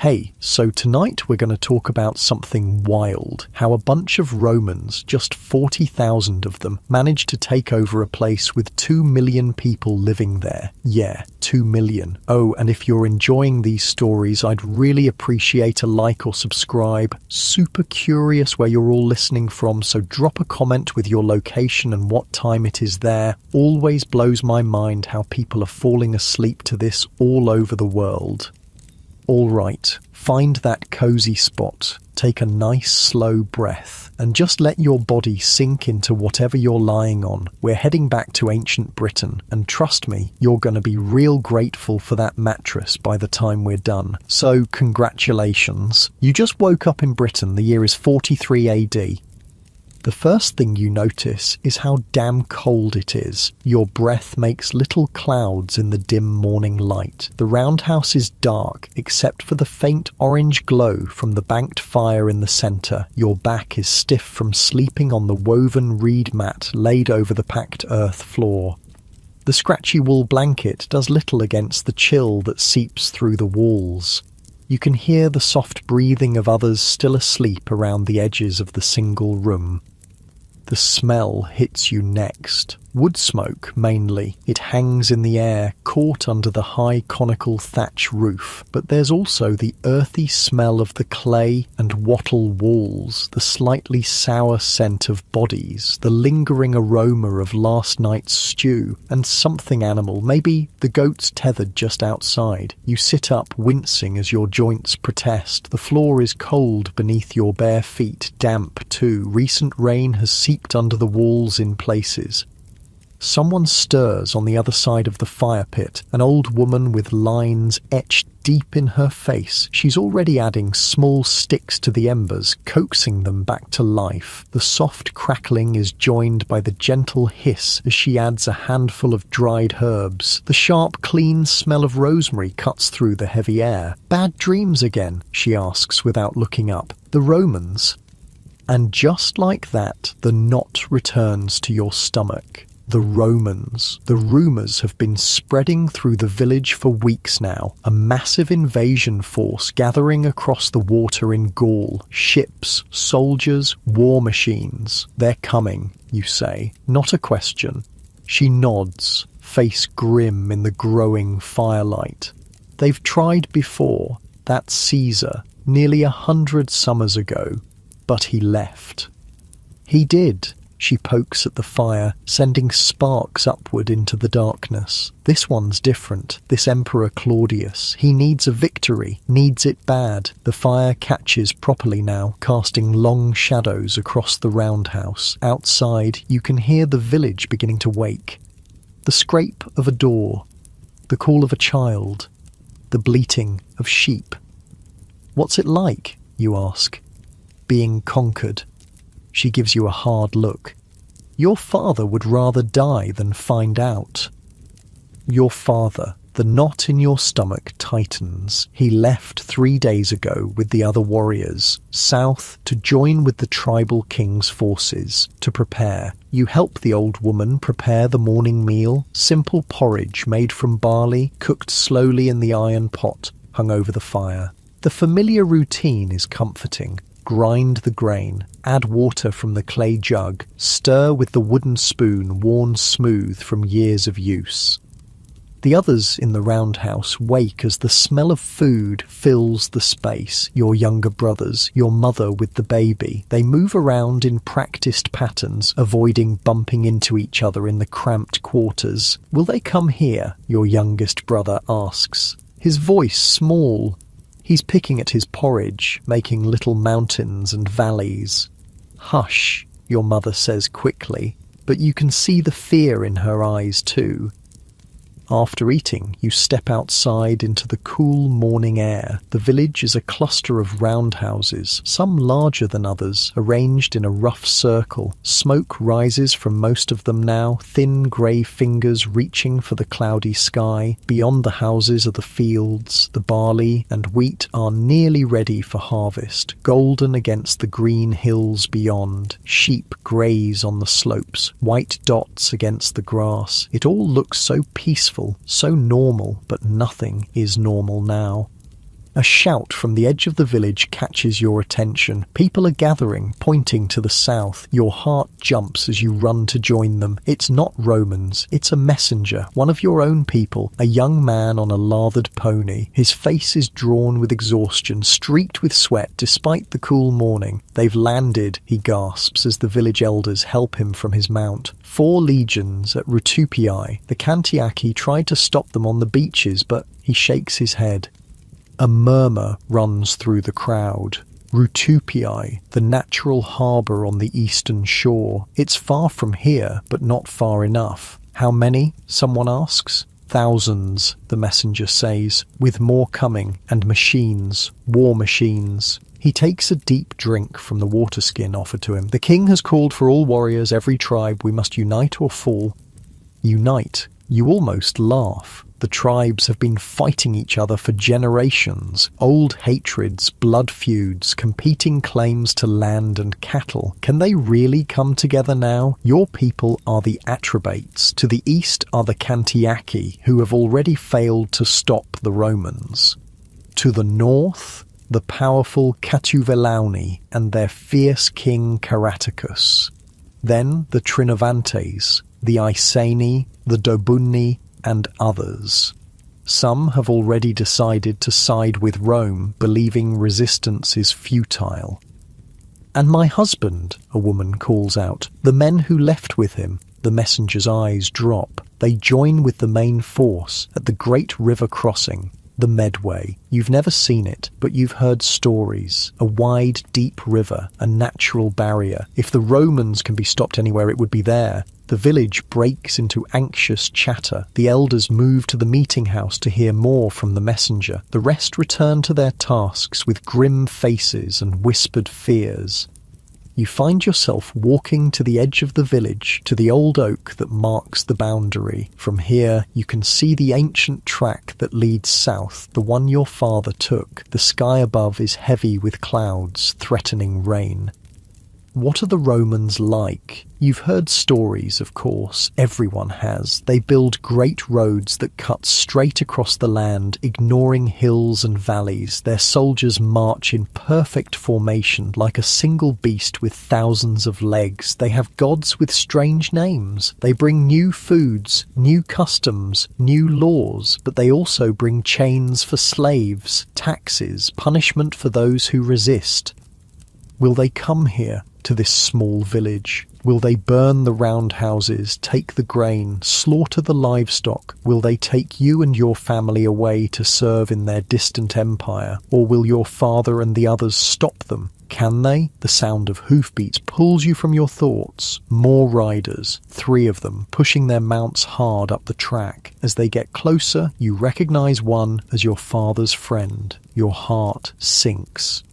Hey, so tonight we're going to talk about something wild. How a bunch of Romans, just 40,000 of them, managed to take over a place with 2 million people living there. Yeah, 2 million. Oh, and if you're enjoying these stories, I'd really appreciate a like or subscribe. Super curious where you're all listening from, so drop a comment with your location and what time it is there. Always blows my mind how people are falling asleep to this all over the world. All right, find that cozy spot, take a nice slow breath, and just let your body sink into whatever you're lying on. We're heading back to ancient Britain, and trust me, you're going to be real grateful for that mattress by the time we're done. So, congratulations. You just woke up in Britain, the year is 43 AD. The first thing you notice is how damn cold it is. Your breath makes little clouds in the dim morning light. The roundhouse is dark, except for the faint orange glow from the banked fire in the centre. Your back is stiff from sleeping on the woven reed mat laid over the packed earth floor. The scratchy wool blanket does little against the chill that seeps through the walls. You can hear the soft breathing of others still asleep around the edges of the single room. The smell hits you next. Wood smoke, mainly. It hangs in the air, caught under the high conical thatch roof. But there's also the earthy smell of the clay and wattle walls, the slightly sour scent of bodies, the lingering aroma of last night's stew, and something animal, maybe the goats tethered just outside. You sit up, wincing as your joints protest. The floor is cold beneath your bare feet, damp too. Recent rain has seeped under the walls in places. Someone stirs on the other side of the fire pit, an old woman with lines etched deep in her face. She's already adding small sticks to the embers, coaxing them back to life. The soft crackling is joined by the gentle hiss as she adds a handful of dried herbs. The sharp, clean smell of rosemary cuts through the heavy air. "Bad dreams again?" she asks without looking up. "The Romans?" And just like that, the knot returns to your stomach. The Romans. The rumours have been spreading through the village for weeks now. A massive invasion force gathering across the water in Gaul. Ships, soldiers, war machines. They're coming, you say. Not a question. She nods, face grim in the growing firelight. They've tried before. That's Caesar, nearly 100 summers ago. But he left. He did. She pokes at the fire, sending sparks upward into the darkness. This one's different. This Emperor Claudius. He needs a victory. Needs it bad. The fire catches properly now, casting long shadows across the roundhouse. Outside, you can hear the village beginning to wake. The scrape of a door. The call of a child. The bleating of sheep. "What's it like?" you ask. "Being conquered." She gives you a hard look. "Your father would rather die than find out." Your father. The knot in your stomach tightens. He left 3 days ago with the other warriors, south to join with the tribal king's forces, to prepare. You help the old woman prepare the morning meal, simple porridge made from barley, cooked slowly in the iron pot, hung over the fire. The familiar routine is comforting. Grind the grain, add water from the clay jug, stir with the wooden spoon worn smooth from years of use. The others in the roundhouse wake as the smell of food fills the space. Your younger brothers, your mother with the baby. They move around in practiced patterns, avoiding bumping into each other in the cramped quarters. "Will they come here?" your youngest brother asks. His voice small. He's picking at his porridge, making little mountains and valleys. "Hush," your mother says quickly, but you can see the fear in her eyes too. After eating, you step outside into the cool morning air. The village is a cluster of roundhouses, some larger than others, arranged in a rough circle. Smoke rises from most of them now, thin grey fingers reaching for the cloudy sky. Beyond the houses are the fields. The barley and wheat are nearly ready for harvest, golden against the green hills beyond. Sheep graze on the slopes, white dots against the grass. It all looks so peaceful, so normal, but nothing is normal now. A shout from the edge of the village catches your attention. People are gathering, pointing to the south. Your heart jumps as you run to join them. It's not Romans, it's a messenger, one of your own people, a young man on a lathered pony. His face is drawn with exhaustion, streaked with sweat despite the cool morning. They've landed, he gasps as the village elders help him from his mount. 4 legions at Rutupii. The Cantiaci tried to stop them on the beaches, but he shakes his head. A murmur runs through the crowd. Rutupii, the natural harbour on the eastern shore. It's far from here, but not far enough. How many? Someone asks. Thousands, the messenger says, with more coming, and machines, war machines. He takes a deep drink from the water skin offered to him. The king has called for all warriors, every tribe. We must unite or fall. Unite. You almost laugh. The tribes have been fighting each other for generations. Old hatreds, blood feuds, competing claims to land and cattle. Can they really come together now? Your people are the Atrebates. To the east are the Cantiaci, who have already failed to stop the Romans. To the north, the powerful Catuvelauni and their fierce king Caraticus. Then the Trinovantes, the Iceni, the Dobunni, and others. Some have already decided to side with Rome, believing resistance is futile. And my husband, a woman calls out. The men who left with him. The messenger's eyes drop. They join with the main force at the great river crossing, the Medway. You've never seen it, but you've heard stories. A wide, deep river, a natural barrier. If the Romans can be stopped anywhere, it would be there. The village breaks into anxious chatter. The elders move to the meeting house to hear more from the messenger. The rest return to their tasks with grim faces and whispered fears. You find yourself walking to the edge of the village, to the old oak that marks the boundary. From here, you can see the ancient track that leads south, the one your father took. The sky above is heavy with clouds, threatening rain. What are the Romans like? You've heard stories, of course. Everyone has. They build great roads that cut straight across the land, ignoring hills and valleys. Their soldiers march in perfect formation, like a single beast with thousands of legs. They have gods with strange names. They bring new foods, new customs, new laws, but they also bring chains for slaves, taxes, punishment for those who resist. Will they come here, to this small village? Will they burn the roundhouses, take the grain, slaughter the livestock? Will they take you and your family away to serve in their distant empire? Or will your father and the others stop them? Can they? The sound of hoofbeats pulls you from your thoughts. More riders, 3 of them, pushing their mounts hard up the track. As they get closer, you recognize one as your father's friend. Your heart sinks.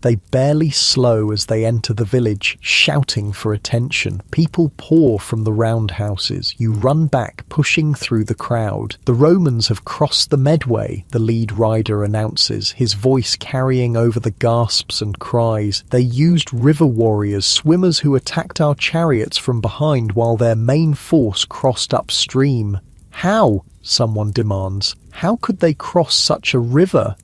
They barely slow as they enter the village, shouting for attention. People pour from the roundhouses. You run back, pushing through the crowd. The Romans have crossed the Medway, the lead rider announces, his voice carrying over the gasps and cries. They used river warriors, swimmers who attacked our chariots from behind while their main force crossed upstream. How? Someone demands. How could they cross such a river?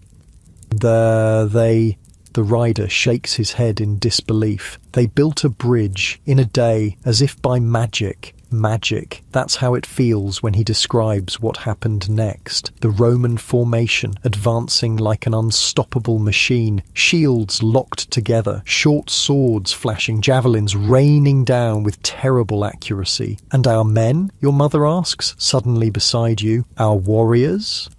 The rider shakes his head in disbelief. They built a bridge in a day, as if by magic. Magic. That's how it feels when he describes what happened next. The Roman formation, advancing like an unstoppable machine. Shields locked together. Short swords flashing, javelins raining down with terrible accuracy. And our men? Your mother asks, suddenly beside you. Our warriors?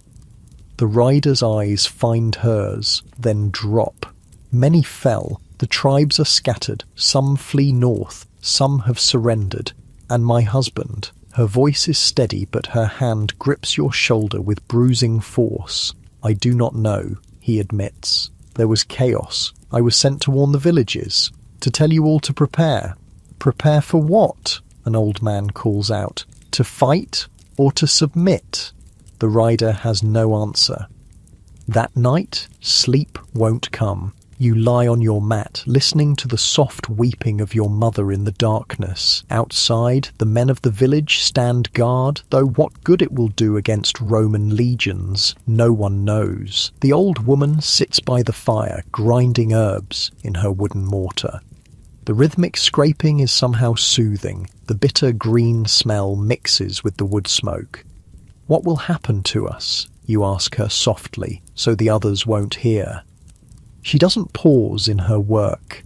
The rider's eyes find hers, then drop. Many fell. The tribes are scattered. Some flee north. Some have surrendered. And my husband. Her voice is steady, but her hand grips your shoulder with bruising force. I do not know, he admits. There was chaos. I was sent to warn the villages. To tell you all to prepare. Prepare for what? An old man calls out. To fight or to submit? The rider has no answer. That night, sleep won't come. You lie on your mat, listening to the soft weeping of your mother in the darkness. Outside, the men of the village stand guard, though what good it will do against Roman legions, no one knows. The old woman sits by the fire, grinding herbs in her wooden mortar. The rhythmic scraping is somehow soothing. The bitter green smell mixes with the wood smoke. "What will happen to us?" you ask her softly, so the others won't hear. She doesn't pause in her work.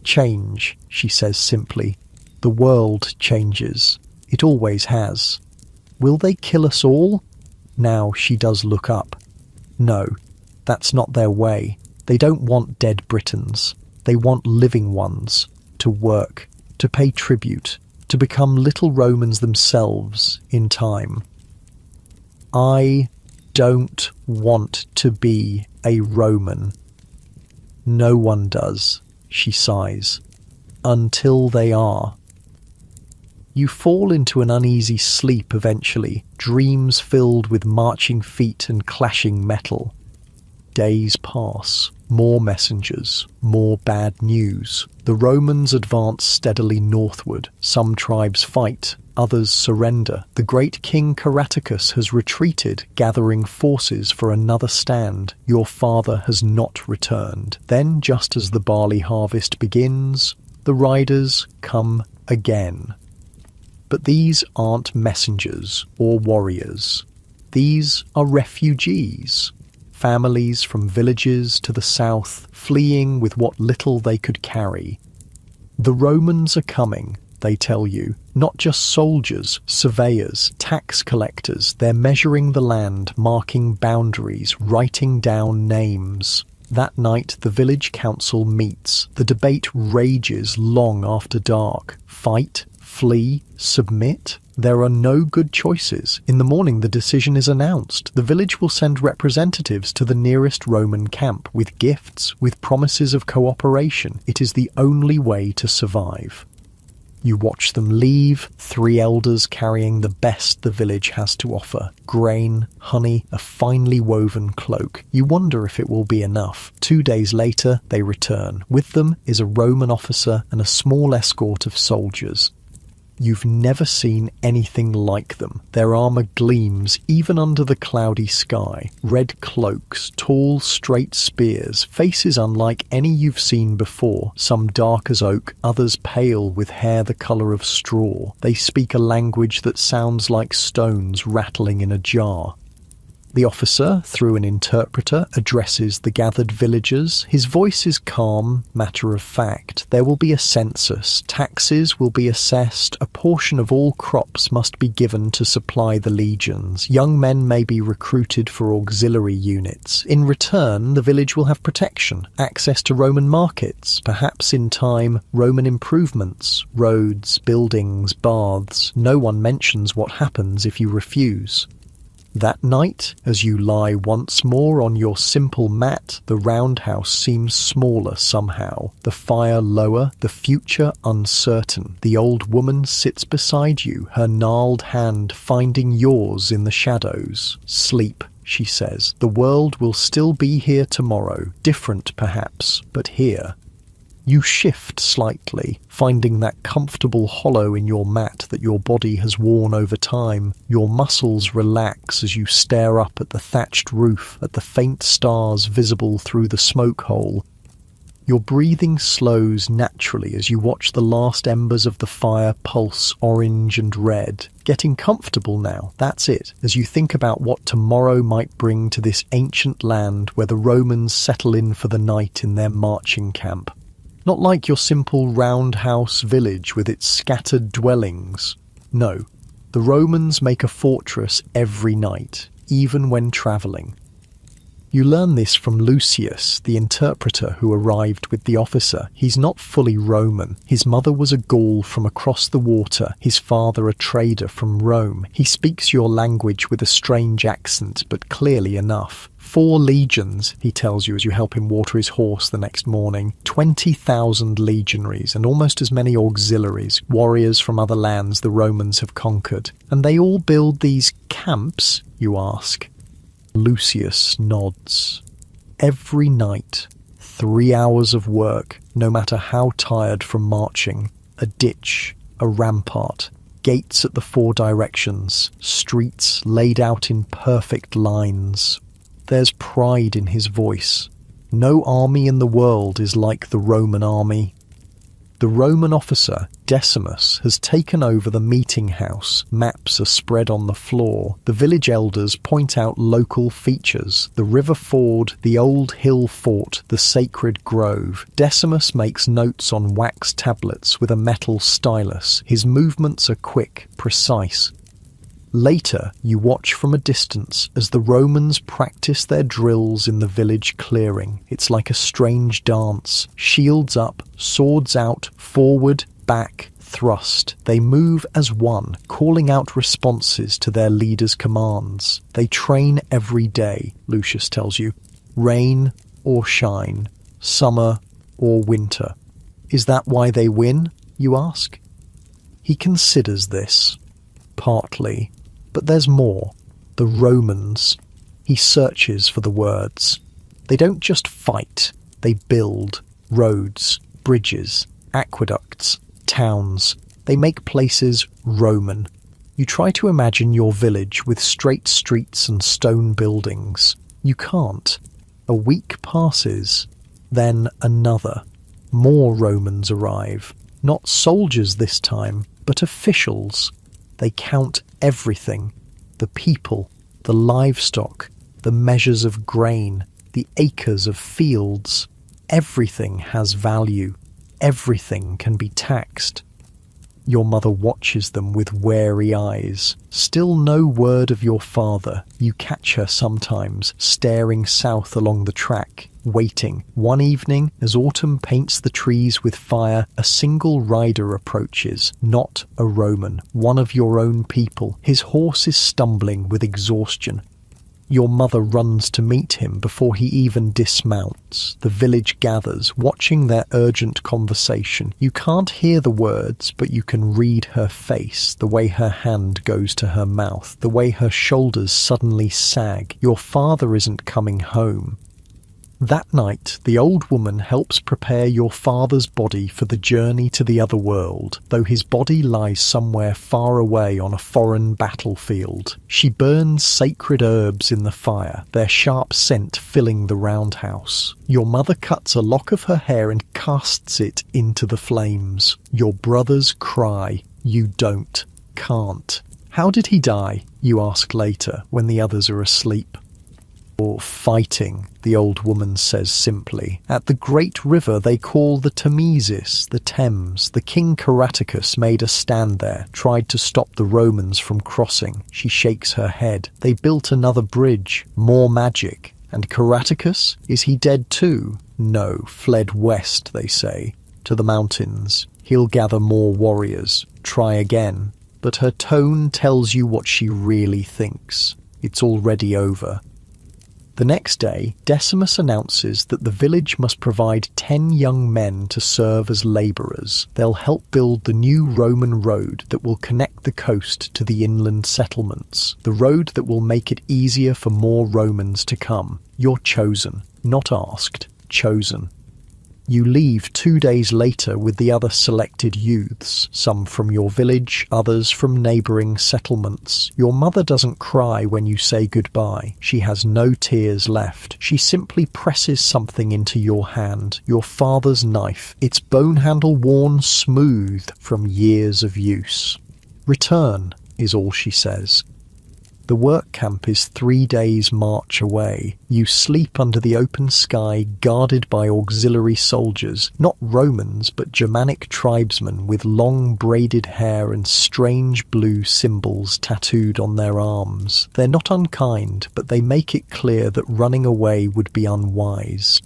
"Change," she says simply. "The world changes. It always has. Will they kill us all?" Now she does look up. No, that's not their way. They don't want dead Britons. They want living ones, to work, to pay tribute, to become little Romans themselves in time. I don't want to be a Roman. No one does, she sighs, until they are. You fall into an uneasy sleep eventually, dreams filled with marching feet and clashing metal. Days pass, more messengers, more bad news. The Romans advance steadily northward. Some tribes fight, others surrender. The great king Caratacus has retreated, gathering forces for another stand. Your father has not returned. Then, just as the barley harvest begins, the riders come again. But these aren't messengers or warriors. These are refugees. Families from villages to the south, fleeing with what little they could carry. The Romans are coming, they tell you. Not just soldiers, surveyors, tax collectors. They're measuring the land, marking boundaries, writing down names. That night, the village council meets. The debate rages long after dark. Fight? Flee? Submit? There are no good choices. In the morning, the decision is announced. The village will send representatives to the nearest Roman camp with gifts, with promises of cooperation. It is the only way to survive. You watch them leave, 3 elders carrying the best the village has to offer. Grain, honey, a finely woven cloak. You wonder if it will be enough. 2 days later, they return. With them is a Roman officer and a small escort of soldiers. You've never seen anything like them. Their armour gleams even under the cloudy sky. Red cloaks, tall, straight spears, faces unlike any you've seen before. Some dark as oak, others pale with hair the colour of straw. They speak a language that sounds like stones rattling in a jar. The officer, through an interpreter, addresses the gathered villagers. His voice is calm, matter of fact. There will be a census. Taxes will be assessed. A portion of all crops must be given to supply the legions. Young men may be recruited for auxiliary units. In return, the village will have protection, access to Roman markets, perhaps in time, Roman improvements, roads, buildings, baths. No one mentions what happens if you refuse. That night, as you lie once more on your simple mat, the roundhouse seems smaller somehow, the fire lower, the future uncertain. The old woman sits beside you, her gnarled hand finding yours in the shadows. "Sleep," she says. "The world will still be here tomorrow, different perhaps, but here." You shift slightly, finding that comfortable hollow in your mat that your body has worn over time. Your muscles relax as you stare up at the thatched roof, at the faint stars visible through the smoke hole. Your breathing slows naturally as you watch the last embers of the fire pulse orange and red. Getting comfortable now, that's it, as you think about what tomorrow might bring to this ancient land where the Romans settle in for the night in their marching camp. Not like your simple roundhouse village with its scattered dwellings. No, the Romans make a fortress every night, even when travelling. You learn this from Lucius, the interpreter who arrived with the officer. He's not fully Roman. His mother was a Gaul from across the water, his father a trader from Rome. He speaks your language with a strange accent, but clearly enough. 4 legions, he tells you as you help him water his horse the next morning. 20,000 legionaries and almost as many auxiliaries, warriors from other lands the Romans have conquered. And they all build these camps, you ask. Lucius nods. Every night, 3 hours of work, no matter how tired from marching. A ditch, a rampart, gates at the 4 directions, streets laid out in perfect lines. There's pride in his voice. No army in the world is like the Roman army. The Roman officer, Decimus, has taken over the meeting house. Maps are spread on the floor. The village elders point out local features: the river ford, the old hill fort, the sacred grove. Decimus makes notes on wax tablets with a metal stylus. His movements are quick, precise. Later, you watch from a distance as the Romans practice their drills in the village clearing. It's like a strange dance. Shields up, swords out, forward, back, thrust. They move as one, calling out responses to their leader's commands. They train every day, Lucius tells you. Rain or shine, summer or winter. Is that why they win, you ask? He considers this. Partly. But there's more. The Romans. He searches for the words. They don't just fight. They build roads, bridges, aqueducts, towns. They make places Roman. You try to imagine your village with straight streets and stone buildings. You can't. A week passes. Then another. More Romans arrive. Not soldiers this time, but officials. They count everything: the people, the livestock, the measures of grain, the acres of fields. Everything has value. Everything can be taxed. Your mother watches them with wary eyes. Still no word of your father. You catch her sometimes, staring south along the track, waiting. One evening, as autumn paints the trees with fire, a single rider approaches, not a Roman, one of your own people. His horse is stumbling with exhaustion. Your mother runs to meet him before he even dismounts. The village gathers, watching their urgent conversation. You can't hear the words, but you can read her face, the way her hand goes to her mouth, the way her shoulders suddenly sag. Your father isn't coming home. That night, the old woman helps prepare your father's body for the journey to the other world, though his body lies somewhere far away on a foreign battlefield. She burns sacred herbs in the fire, their sharp scent filling the roundhouse. Your mother cuts a lock of her hair and casts it into the flames. Your brothers cry. You don't, can't. How did he die? You ask later, when the others are asleep. Or fighting, the old woman says simply. At the great river they call the Thamesis, the Thames. The king Caraticus made a stand there, tried to stop the Romans from crossing. She shakes her head. They built another bridge, more magic. And Caraticus? Is he dead too? No, fled west, they say, to the mountains. He'll gather more warriors. Try again. But her tone tells you what she really thinks. It's already over. The next day, Decimus announces that the village must provide 10 young men to serve as labourers. They'll help build the new Roman road that will connect the coast to the inland settlements, the road that will make it easier for more Romans to come. You're chosen, not asked, chosen. You leave 2 days later with the other selected youths, some from your village, others from neighbouring settlements. Your mother doesn't cry when you say goodbye. She has no tears left. She simply presses something into your hand, your father's knife, its bone handle worn smooth from years of use. Return, is all she says. The work camp is 3 days' march away. You sleep under the open sky, guarded by auxiliary soldiers, not Romans but Germanic tribesmen with long braided hair and strange blue symbols tattooed on their arms. They're not unkind, but they make it clear that running away would be unwise.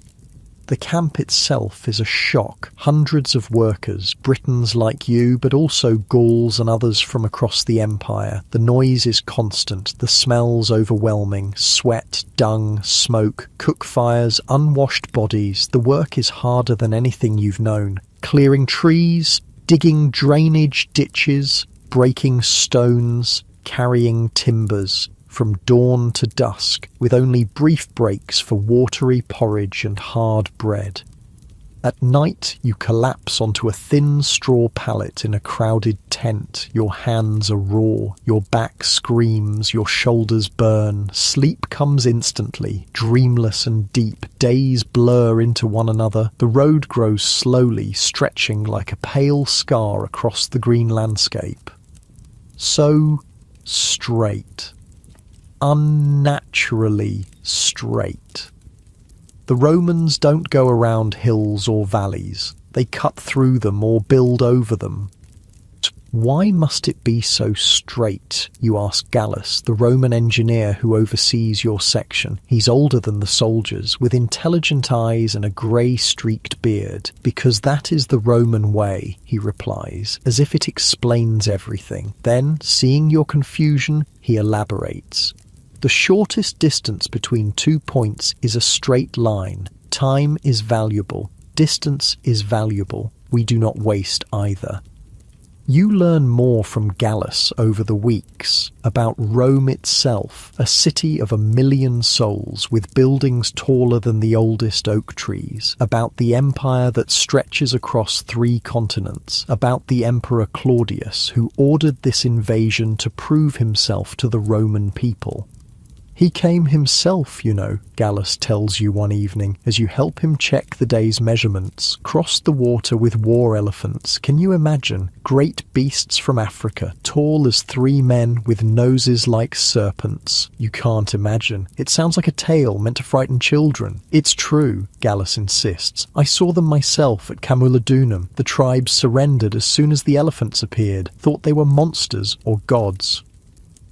The camp itself is a shock. Hundreds of workers, Britons like you, but also Gauls and others from across the empire. The noise is constant, the smells overwhelming. Sweat, dung, smoke, cook fires, unwashed bodies. The work is harder than anything you've known. Clearing trees, digging drainage ditches, breaking stones, carrying timbers. From dawn to dusk, with only brief breaks for watery porridge and hard bread. At night, you collapse onto a thin straw pallet in a crowded tent. Your hands are raw, your back screams, your shoulders burn. Sleep comes instantly, dreamless and deep. Days blur into one another. The road grows slowly, stretching like a pale scar across the green landscape. So straight. Unnaturally straight. The Romans don't go around hills or valleys. They cut through them or build over them. Why must it be so straight, you ask Gallus, the Roman engineer who oversees your section. He's older than the soldiers, with intelligent eyes and a grey-streaked beard. Because that is the Roman way, he replies, as if it explains everything. Then, seeing your confusion, he elaborates. The shortest distance between 2 points is a straight line. Time is valuable. Distance is valuable. We do not waste either. You learn more from Gallus over the weeks about Rome itself, a city of 1 million souls with buildings taller than the oldest oak trees, about the empire that stretches across 3 continents, about the Emperor Claudius who ordered this invasion to prove himself to the Roman people. He came himself, you know, Gallus tells you one evening, as you help him check the day's measurements, crossed the water with war elephants. Can you imagine? Great beasts from Africa, tall as 3 men with noses like serpents. You can't imagine. It sounds like a tale meant to frighten children. It's true, Gallus insists. I saw them myself at Camulodunum. The tribes surrendered as soon as the elephants appeared, thought they were monsters or gods.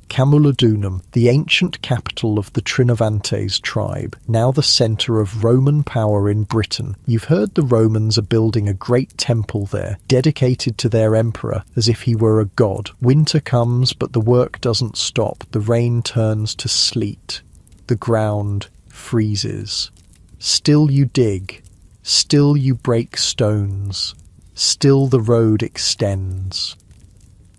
Camulodunum, the ancient capital of the Trinovantes tribe, now the centre of Roman power in Britain. You've heard the Romans are building a great temple there, dedicated to their emperor, as if he were a god. Winter comes, but the work doesn't stop. The rain turns to sleet. The ground freezes. Still you dig. Still you break stones. Still the road extends.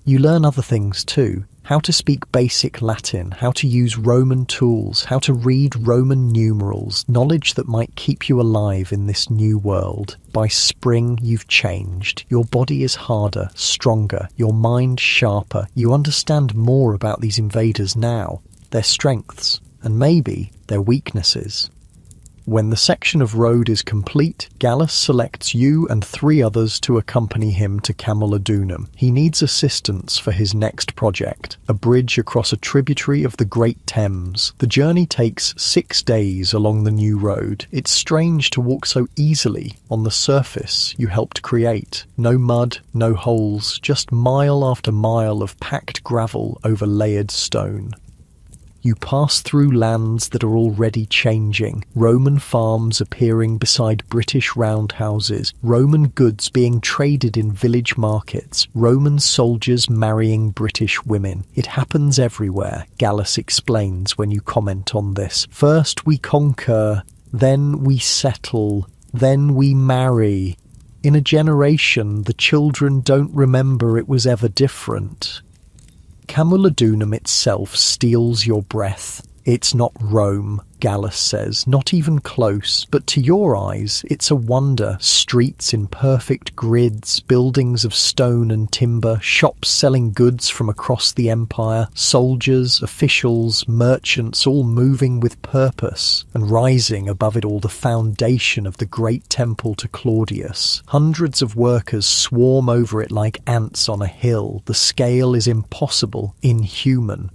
You learn other things too. How to speak basic Latin, how to use Roman tools, how to read Roman numerals, knowledge that might keep you alive in this new world. By spring, you've changed. Your body is harder, stronger, your mind sharper. You understand more about these invaders now, their strengths, and maybe their weaknesses. When the section of road is complete, Gallus selects you and 3 others to accompany him to Camulodunum. He needs assistance for his next project, a bridge across a tributary of the Great Thames. The journey takes 6 days along the new road. It's strange to walk so easily on the surface you helped create. No mud, no holes, just mile after mile of packed gravel over layered stone. You pass through lands that are already changing, Roman farms appearing beside British roundhouses, Roman goods being traded in village markets, Roman soldiers marrying British women. It happens everywhere, Gallus explains when you comment on this. First we conquer, then we settle, then we marry. In a generation, the children don't remember it was ever different. Camulodunum itself steals your breath. It's not Rome, Gallus says, not even close, but to your eyes it's a wonder. Streets in perfect grids, buildings of stone and timber, shops selling goods from across the empire, soldiers, officials, merchants, all moving with purpose, and rising above it all the foundation of the great temple to Claudius. Hundreds of workers swarm over it like ants on a hill. The scale is impossible, inhuman.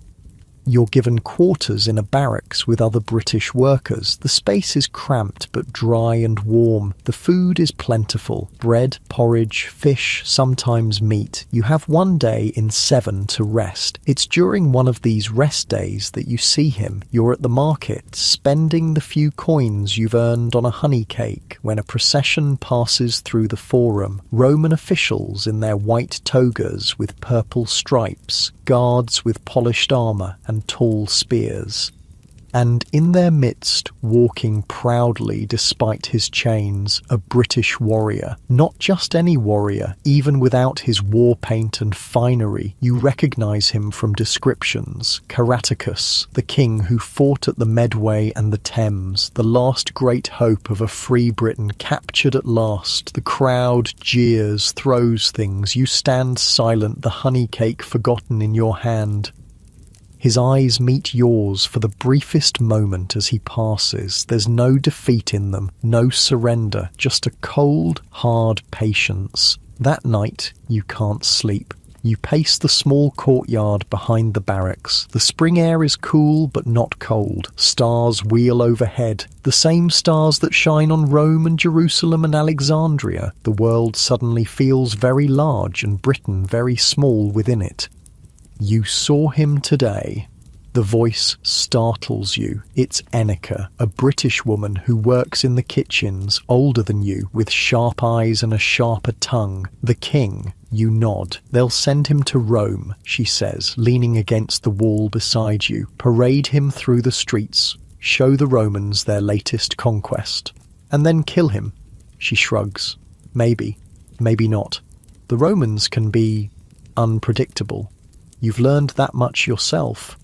You're given quarters in a barracks with other British workers. The space is cramped but dry and warm. The food is plentiful. Bread, porridge, fish, sometimes meat. You have 1 day in 7 to rest. It's during one of these rest days that you see him. You're at the market, spending the few coins you've earned on a honey cake, when a procession passes through the forum. Roman officials in their white togas with purple stripes, guards with polished armour and tall spears. And in their midst, walking proudly despite his chains, a British warrior. Not just any warrior, even without his war paint and finery, you recognize him from descriptions. Caraticus, the king who fought at the Medway and the Thames, the last great hope of a free Britain, captured at last. The crowd jeers, throws things. You stand silent, the honey cake forgotten in your hand. His eyes meet yours for the briefest moment as he passes. There's no defeat in them, no surrender, just a cold, hard patience. That night, you can't sleep. You pace the small courtyard behind the barracks. The spring air is cool but not cold. Stars wheel overhead, the same stars that shine on Rome and Jerusalem and Alexandria. The world suddenly feels very large and Britain very small within it. You saw him today. The voice startles you. It's Enika, a British woman who works in the kitchens, older than you, with sharp eyes and a sharper tongue. The king. You nod. They'll send him to Rome, she says, leaning against the wall beside you. Parade him through the streets. Show the Romans their latest conquest. And then kill him. She shrugs. Maybe. Maybe not. The Romans can be unpredictable. You've learned that much yourself.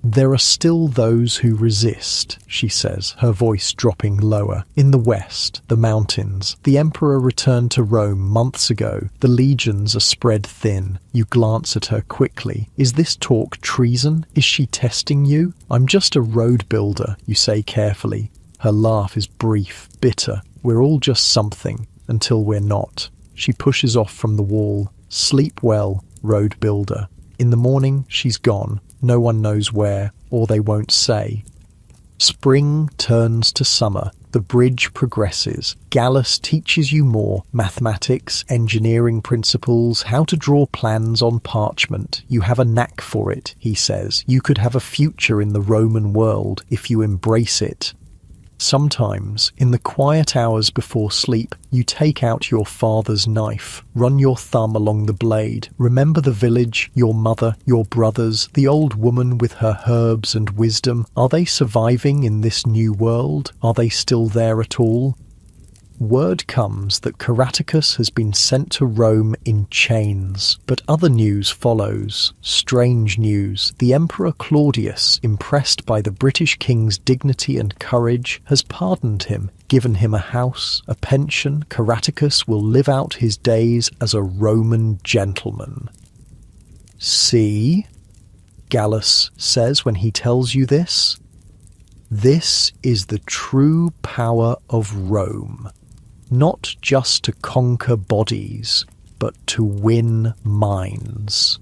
There are still those who resist, she says, her voice dropping lower. In the west, the mountains. The emperor returned to Rome months ago. The legions are spread thin. You glance at her quickly. Is this talk treason? Is she testing you? I'm just a road builder, you say carefully. Her laugh is brief, bitter. We're all just something, until we're not. She pushes off from the wall. Sleep well, road builder. In the morning, she's gone. No one knows where, or they won't say. Spring turns to summer. The bridge progresses. Gallus teaches you more. Mathematics, engineering principles, how to draw plans on parchment. You have a knack for it, he says. You could have a future in the Roman world if you embrace it. Sometimes, in the quiet hours before sleep, you take out your father's knife, run your thumb along the blade. Remember the village, your mother, your brothers, the old woman with her herbs and wisdom. Are they surviving in this new world? Are they still there at all? Word comes that Caraticus has been sent to Rome in chains, but other news follows. Strange news. The Emperor Claudius, impressed by the British king's dignity and courage, has pardoned him, given him a house, a pension. Caraticus will live out his days as a Roman gentleman. See, Gallus says when he tells you this, this is the true power of Rome. Not just to conquer bodies, but to win minds.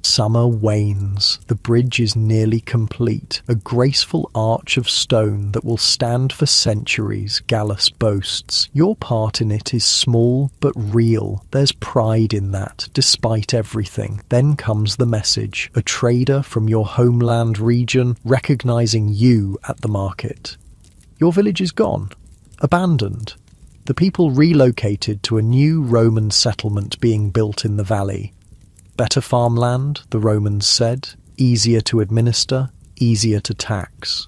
Summer wanes. The bridge is nearly complete. A graceful arch of stone that will stand for centuries, Gallus boasts. Your part in it is small but real. There's pride in that, despite everything. Then comes the message. A trader from your homeland region recognizing you at the market. Your village is gone. Abandoned. The people relocated to a new Roman settlement being built in the valley. Better farmland, the Romans said, easier to administer, easier to tax.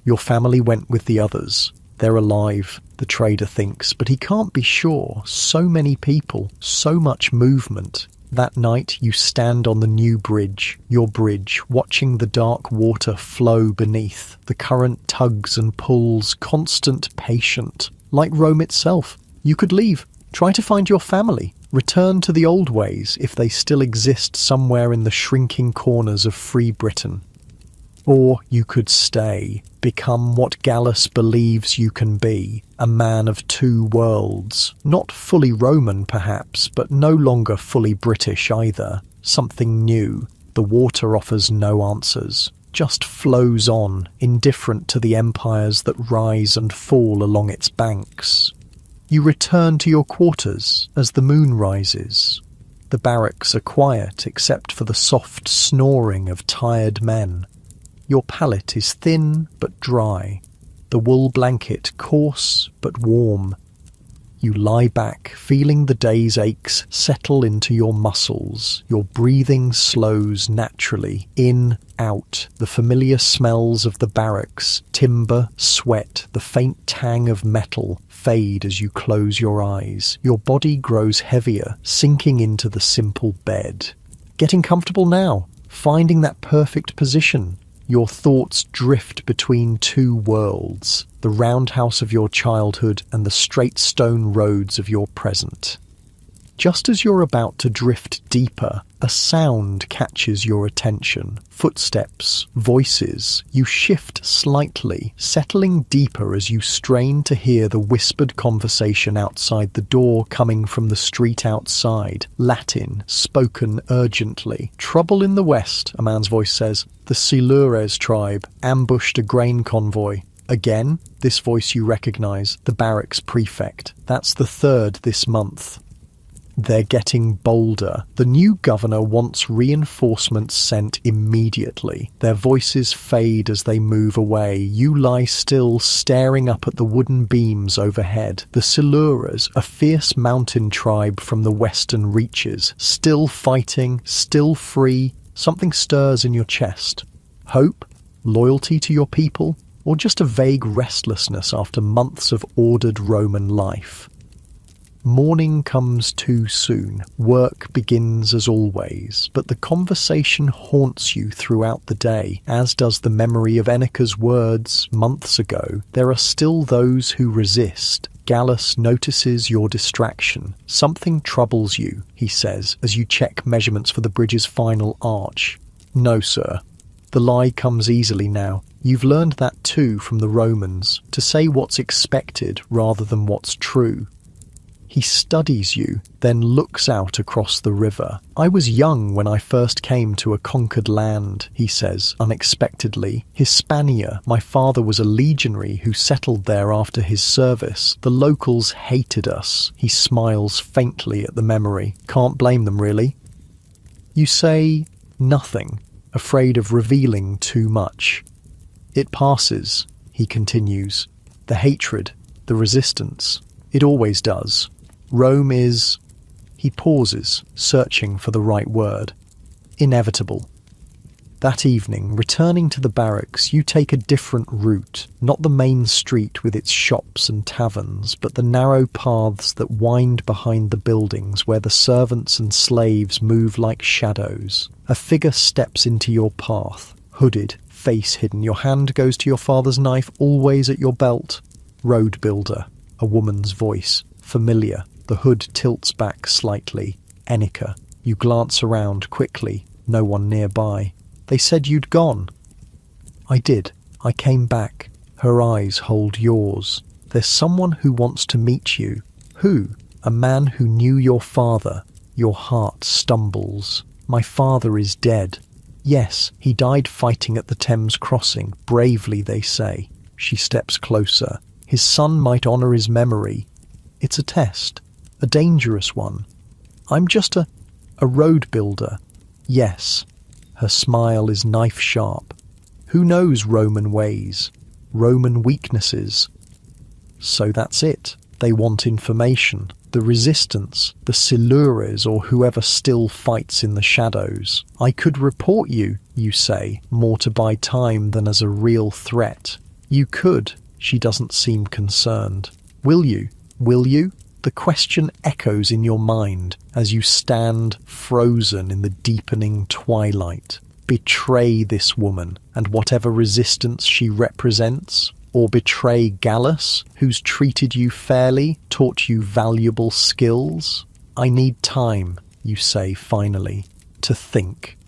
Your family went with the others. They're alive, the trader thinks, but he can't be sure. So many people, so much movement. That night you stand on the new bridge, your bridge, watching the dark water flow beneath. The current tugs and pulls, constant, patient. Like Rome itself, you could leave, try to find your family, return to the old ways if they still exist somewhere in the shrinking corners of free Britain. Or you could stay, become what Gallus believes you can be, a man of two worlds. Not fully Roman, perhaps, but no longer fully British either. Something new. The water offers no answers. Just flows on, indifferent to the empires that rise and fall along its banks. You return to your quarters as the moon rises. The barracks are quiet except for the soft snoring of tired men. Your pallet is thin but dry, the wool blanket coarse but warm. You lie back, feeling the day's aches settle into your muscles. Your breathing slows naturally. In, out. The familiar smells of the barracks, timber, sweat, the faint tang of metal fade as you close your eyes. Your body grows heavier, sinking into the simple bed. Getting comfortable now, finding that perfect position. Your thoughts drift between two worlds, the roundhouse of your childhood and the straight stone roads of your present. Just as you're about to drift deeper, a sound catches your attention. Footsteps, voices. You shift slightly, settling deeper as you strain to hear the whispered conversation outside the door coming from the street outside. Latin, spoken urgently. "Trouble in the west," a man's voice says. "The Silures tribe ambushed a grain convoy." Again, this voice you recognize, the barracks prefect. That's the third this month. They're getting bolder. The new governor wants reinforcements sent immediately. Their voices fade as they move away. You lie still, staring up at the wooden beams overhead. The Silures, a fierce mountain tribe from the western reaches, still fighting, still free. Something stirs in your chest. Hope? Loyalty to your people? Or just a vague restlessness after months of ordered Roman life? Morning comes too soon. Work begins as always, but the conversation haunts you throughout the day, as does the memory of Enica's words months ago. There are still those who resist. Gallus notices your distraction. Something troubles you, he says, as you check measurements for the bridge's final arch. No, sir. The lie comes easily now. You've learned that too from the Romans, to say what's expected rather than what's true. He studies you, then looks out across the river. "I was young when I first came to a conquered land," he says, unexpectedly. "Hispania. My father was a legionary who settled there after his service. The locals hated us." He smiles faintly at the memory. "Can't blame them, really." You say nothing, afraid of revealing too much. "It passes," he continues. "The hatred, the resistance. It always does. Rome is..." He pauses, searching for the right word. "Inevitable." That evening, returning to the barracks, you take a different route. Not the main street with its shops and taverns, but the narrow paths that wind behind the buildings where the servants and slaves move like shadows. A figure steps into your path, hooded, face hidden. Your hand goes to your father's knife, always at your belt. "Road builder," a woman's voice, familiar. The hood tilts back slightly. "Enica." You glance around quickly. No one nearby. "They said you'd gone." "I did. I came back." Her eyes hold yours. "There's someone who wants to meet you." "Who?" "A man who knew your father." Your heart stumbles. "My father is dead." "Yes, he died fighting at the Thames crossing. Bravely, they say." She steps closer. "His son might honour his memory." "It's a test. A dangerous one." "I'm just a road builder." "Yes." Her smile is knife-sharp. "Who knows Roman ways? Roman weaknesses?" So that's it. They want information. The resistance, the Silures or whoever still fights in the shadows. "I could report you," you say, more to buy time than as a real threat. "You could." She doesn't seem concerned. "Will you? Will you?" The question echoes in your mind as you stand frozen in the deepening twilight. Betray this woman and whatever resistance she represents? Or betray Gallus, who's treated you fairly, taught you valuable skills? "I need time," you say finally, "to think."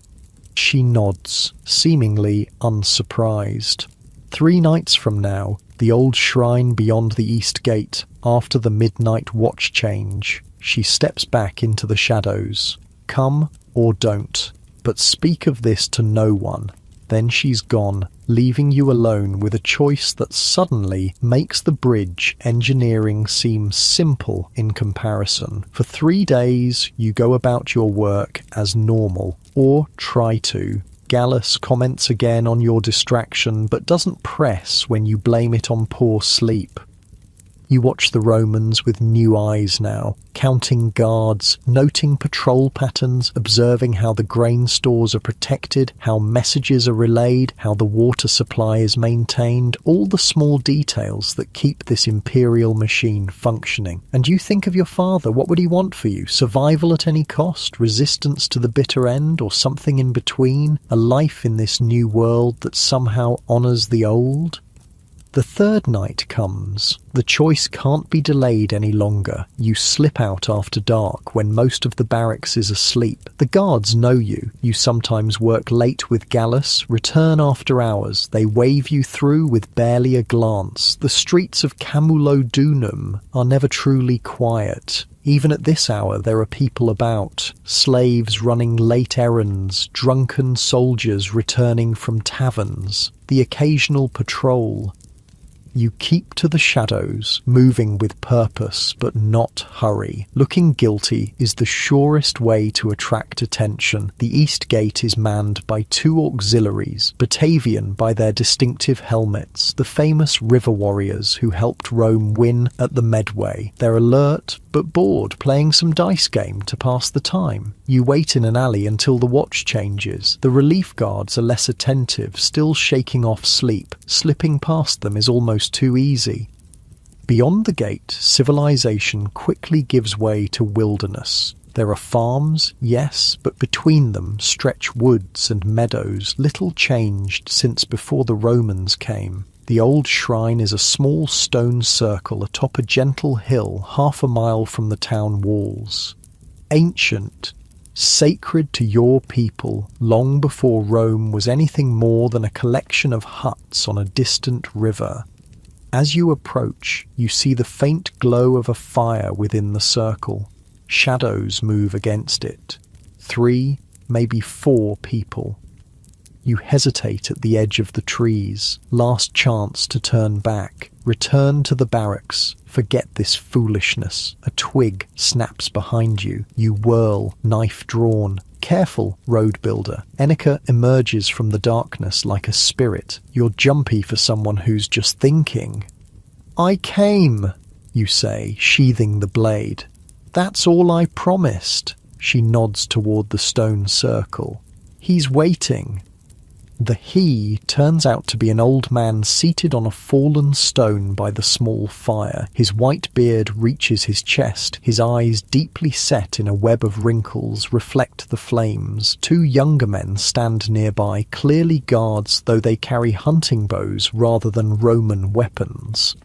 She nods, seemingly unsurprised. 3 nights from now, the old shrine beyond the east gate, after the midnight watch change, she steps back into the shadows. Come or don't, but speak of this to no one. Then she's gone, leaving you alone with a choice that suddenly makes the bridge engineering seem simple in comparison. For 3 days, you go about your work as normal, or try to. Gallus comments again on your distraction, but doesn't press when you blame it on poor sleep. You watch the Romans with new eyes now, counting guards, noting patrol patterns, observing how the grain stores are protected, how messages are relayed, how the water supply is maintained, all the small details that keep this imperial machine functioning. And you think of your father, what would he want for you? Survival at any cost, resistance to the bitter end, or something in between? A life in this new world that somehow honours the old? The third night comes. The choice can't be delayed any longer. You slip out after dark when most of the barracks is asleep. The guards know you. You sometimes work late with Gallus, return after hours. They wave you through with barely a glance. The streets of Camulodunum are never truly quiet. Even at this hour there are people about, slaves running late errands, drunken soldiers returning from taverns, the occasional patrol. You keep to the shadows, moving with purpose but not hurry. Looking guilty is the surest way to attract attention. The east gate is manned by two auxiliaries, Batavian by their distinctive helmets, the famous river warriors who helped Rome win at the Medway. They're alert but bored, playing some dice game to pass the time. You wait in an alley until the watch changes. The relief guards are less attentive, still shaking off sleep. Slipping past them is almost too easy. Beyond the gate, civilization quickly gives way to wilderness. There are farms, yes, but between them stretch woods and meadows, little changed since before the Romans came. The old shrine is a small stone circle atop a gentle hill 1/2 mile from the town walls. Ancient, sacred to your people, long before Rome was anything more than a collection of huts on a distant river. As you approach, you see the faint glow of a fire within the circle. Shadows move against it. 3, maybe 4 people. You hesitate at the edge of the trees. Last chance to turn back. Return to the barracks. Forget this foolishness. A twig snaps behind you. You whirl, knife drawn. Careful, road builder. Enika emerges from the darkness like a spirit. You're jumpy for someone who's just thinking. "I came," you say, sheathing the blade. "That's all I promised." She nods toward the stone circle. "He's waiting." The he turns out to be an old man seated on a fallen stone by the small fire. His white beard reaches his chest. His eyes, deeply set in a web of wrinkles, reflect the flames. 2 younger men stand nearby, clearly guards, though they carry hunting bows rather than Roman weapons.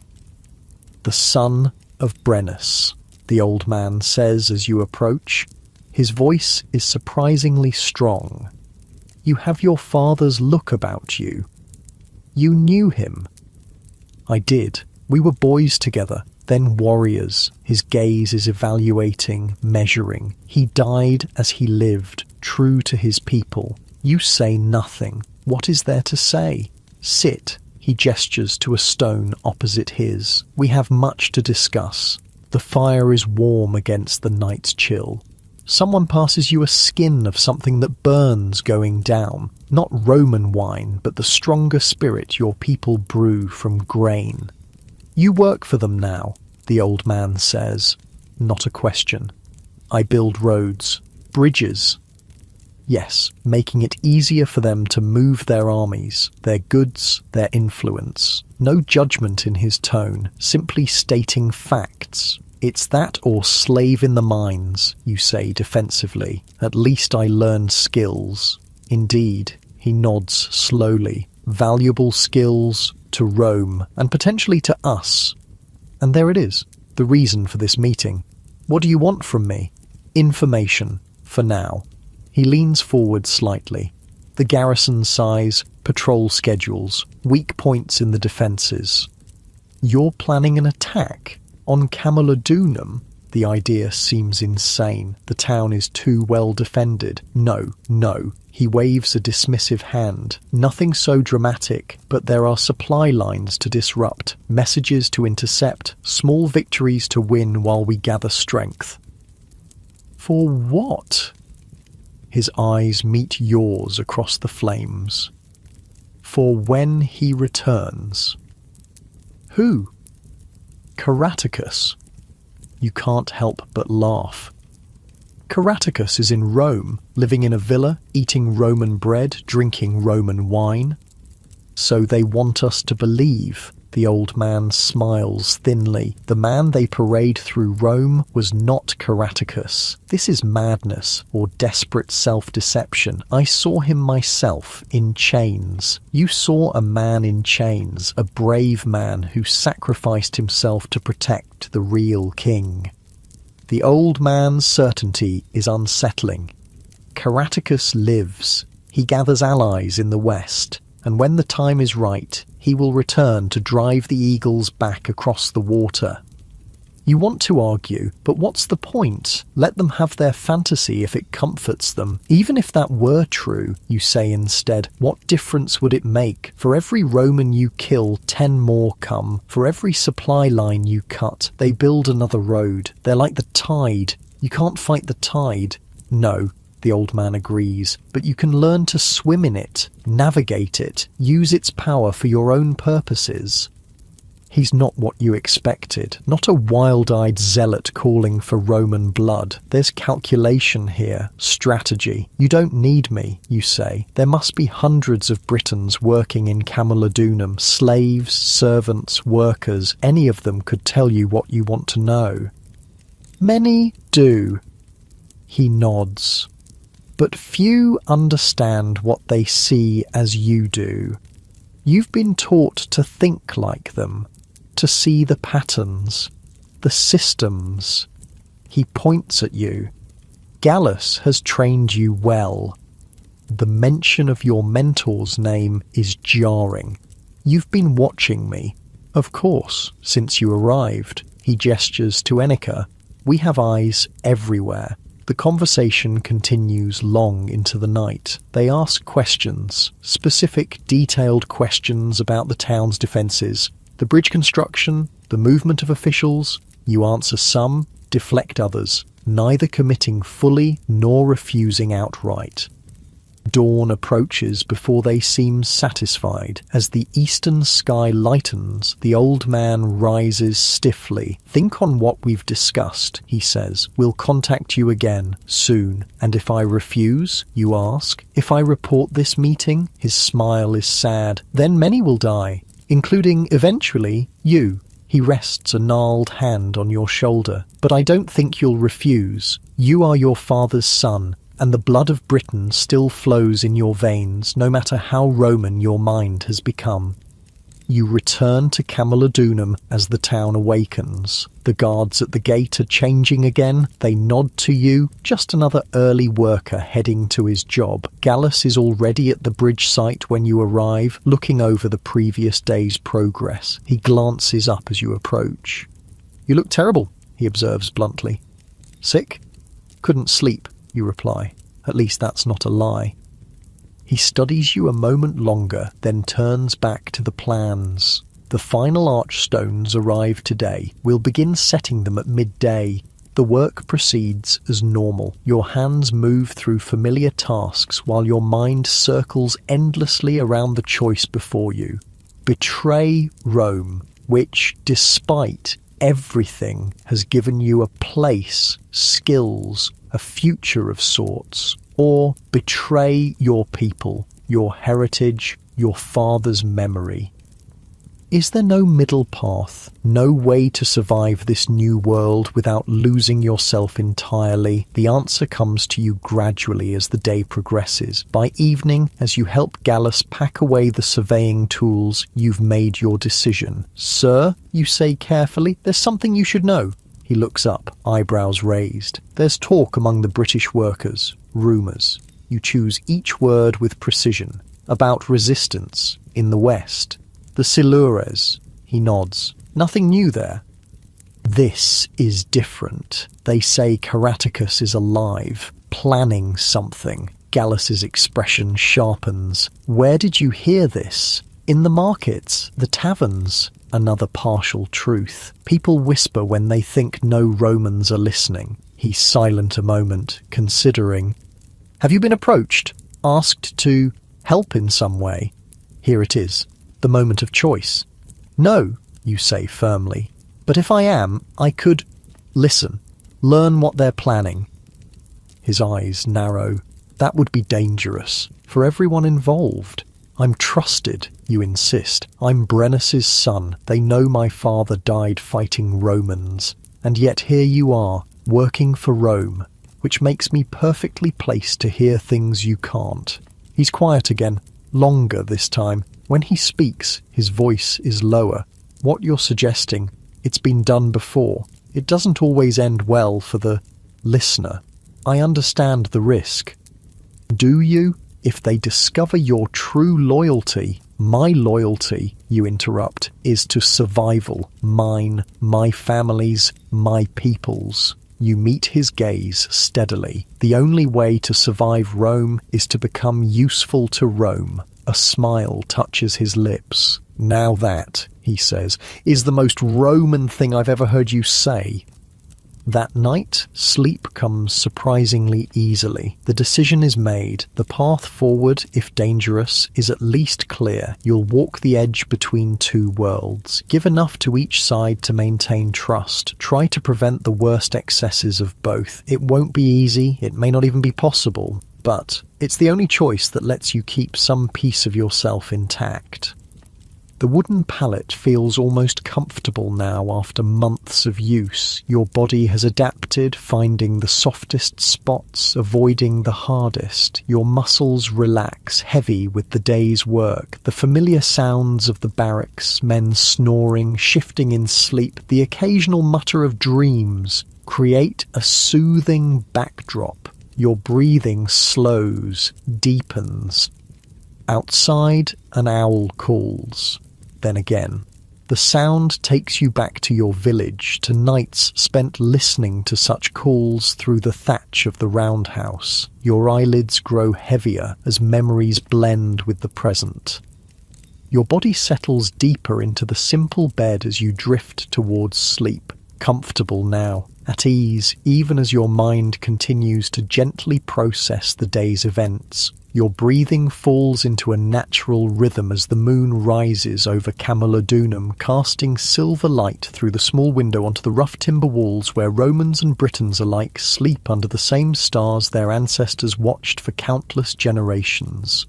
"The son of Brennus," the old man says as you approach. His voice is surprisingly strong. "You have your father's look about you. You knew him." "I did. We were boys together, then warriors." His gaze is evaluating, measuring. "He died as he lived, true to his people." You say nothing. What is there to say? "Sit." He gestures to a stone opposite his. "We have much to discuss." The fire is warm against the night's chill. Someone passes you a skin of something that burns going down. Not Roman wine, but the stronger spirit your people brew from grain. "You work for them now," the old man says. Not a question. "I build roads, bridges." Yes, making it easier for them to move their armies, their goods, their influence. No judgment in his tone, simply stating facts. "It's that or slave in the mines," you say defensively. "At least I learned skills." "Indeed," he nods slowly. "Valuable skills to Rome, and potentially to us." And there it is, the reason for this meeting. "What do you want from me?" "Information, for now." He leans forward slightly. The garrison size, patrol schedules, weak points in the defences. "You're planning an attack? On Camulodunum?" The idea seems insane. The town is too well defended. No. He waves a dismissive hand. "Nothing so dramatic, but there are supply lines to disrupt, messages to intercept, small victories to win while we gather strength." "For what?" His eyes meet yours across the flames. "For when he returns." "Who?" Caraticus. You can't help but laugh. Caraticus is in Rome, living in a villa, eating Roman bread, drinking Roman wine. So they want us to believe. The old man smiles thinly. The man they parade through Rome was not Caraticus. This is madness or desperate self-deception. I saw him myself in chains. You saw a man in chains, a brave man who sacrificed himself to protect the real king. The old man's certainty is unsettling. Caraticus lives. He gathers allies in the west, and when the time is right, he will return to drive the eagles back across the water. You want to argue, but what's the point? Let them have their fantasy if it comforts them. Even if that were true, you say instead, what difference would it make? For every Roman you kill, 10 more come. For every supply line you cut, they build another road. They're like the tide. You can't fight the tide. No, the old man agrees, but you can learn to swim in it, navigate it, use its power for your own purposes. He's not what you expected, not a wild-eyed zealot calling for Roman blood. There's calculation here, strategy. You don't need me, you say. There must be hundreds of Britons working in Camulodunum, slaves, servants, workers. Any of them could tell you what you want to know. Many do. He nods. But few understand what they see as you do. You've been taught to think like them, to see the patterns, the systems. He points at you. Gallus has trained you well. The mention of your mentor's name is jarring. You've been watching me. Of course, since you arrived. He gestures to Enica. We have eyes everywhere. The conversation continues long into the night. They ask questions, specific, detailed questions about the town's defences, the bridge construction, the movement of officials. You answer some, deflect others, neither committing fully nor refusing outright. Dawn approaches before they seem satisfied. As the eastern sky lightens, the old man rises stiffly. Think on what we've discussed, he says. We'll contact you again, soon. And if I refuse, you ask? If I report this meeting? His smile is sad. Then many will die, including, eventually, you. He rests a gnarled hand on your shoulder. But I don't think you'll refuse. You are your father's son, and the blood of Britain still flows in your veins, no matter how Roman your mind has become. You return to Camulodunum as the town awakens. The guards at the gate are changing again. They nod to you, just another early worker heading to his job. Gallus is already at the bridge site when you arrive, looking over the previous day's progress. He glances up as you approach. You look terrible, he observes bluntly. Sick? Couldn't sleep, you reply. At least that's not a lie. He studies you a moment longer, then turns back to the plans. The final archstones arrive today. We'll begin setting them at midday. The work proceeds as normal. Your hands move through familiar tasks while your mind circles endlessly around the choice before you. Betray Rome, which, despite everything, has given you a place, skills, a future of sorts. Or betray your people, your heritage, your father's memory. Is there no middle path, no way to survive this new world without losing yourself entirely? The answer comes to you gradually as the day progresses. By evening, as you help Gallus pack away the surveying tools, you've made your decision. Sir, you say carefully, there's something you should know. He looks up, eyebrows raised. There's talk among the British workers, rumours. You choose each word with precision. About resistance in the West. The Silures. He nods. Nothing new there. This is different. They say Caraticus is alive, planning something. Gallus's expression sharpens. Where did you hear this? In the markets, the taverns. Another partial truth. People whisper when they think no Romans are listening. He's silent a moment, considering. Have you been approached? Asked to help in some way? Here it is. The moment of choice. No, you say firmly. But if I am, I could listen, learn what they're planning. His eyes narrow. That would be dangerous for everyone involved. I'm trusted, you insist. I'm Brennus's son. They know my father died fighting Romans. And yet here you are, working for Rome, which makes me perfectly placed to hear things you can't. He's quiet again, longer this time. When he speaks, his voice is lower. What you're suggesting, it's been done before. It doesn't always end well for the listener. I understand the risk. Do you? If they discover your true loyalty, my loyalty, you interrupt, is to survival. Mine, my family's, my people's. You meet his gaze steadily. The only way to survive Rome is to become useful to Rome. A smile touches his lips. Now that, he says, is the most Roman thing I've ever heard you say. That night, sleep comes surprisingly easily. The decision is made. The path forward, if dangerous, is at least clear. You'll walk the edge between two worlds. Give enough to each side to maintain trust. Try to prevent the worst excesses of both. It won't be easy. It may not even be possible. But it's the only choice that lets you keep some piece of yourself intact. The wooden pallet feels almost comfortable now after months of use. Your body has adapted, finding the softest spots, avoiding the hardest. Your muscles relax, heavy with the day's work. The familiar sounds of the barracks, men snoring, shifting in sleep, the occasional mutter of dreams create a soothing backdrop. Your breathing slows, deepens. Outside, an owl calls. Then again, the sound takes you back to your village, to nights spent listening to such calls through the thatch of the roundhouse. Your eyelids grow heavier as memories blend with the present. Your body settles deeper into the simple bed as you drift towards sleep, comfortable now, at ease, even as your mind continues to gently process the day's events. Your breathing falls into a natural rhythm as the moon rises over Camulodunum, casting silver light through the small window onto the rough timber walls where Romans and Britons alike sleep under the same stars their ancestors watched for countless generations.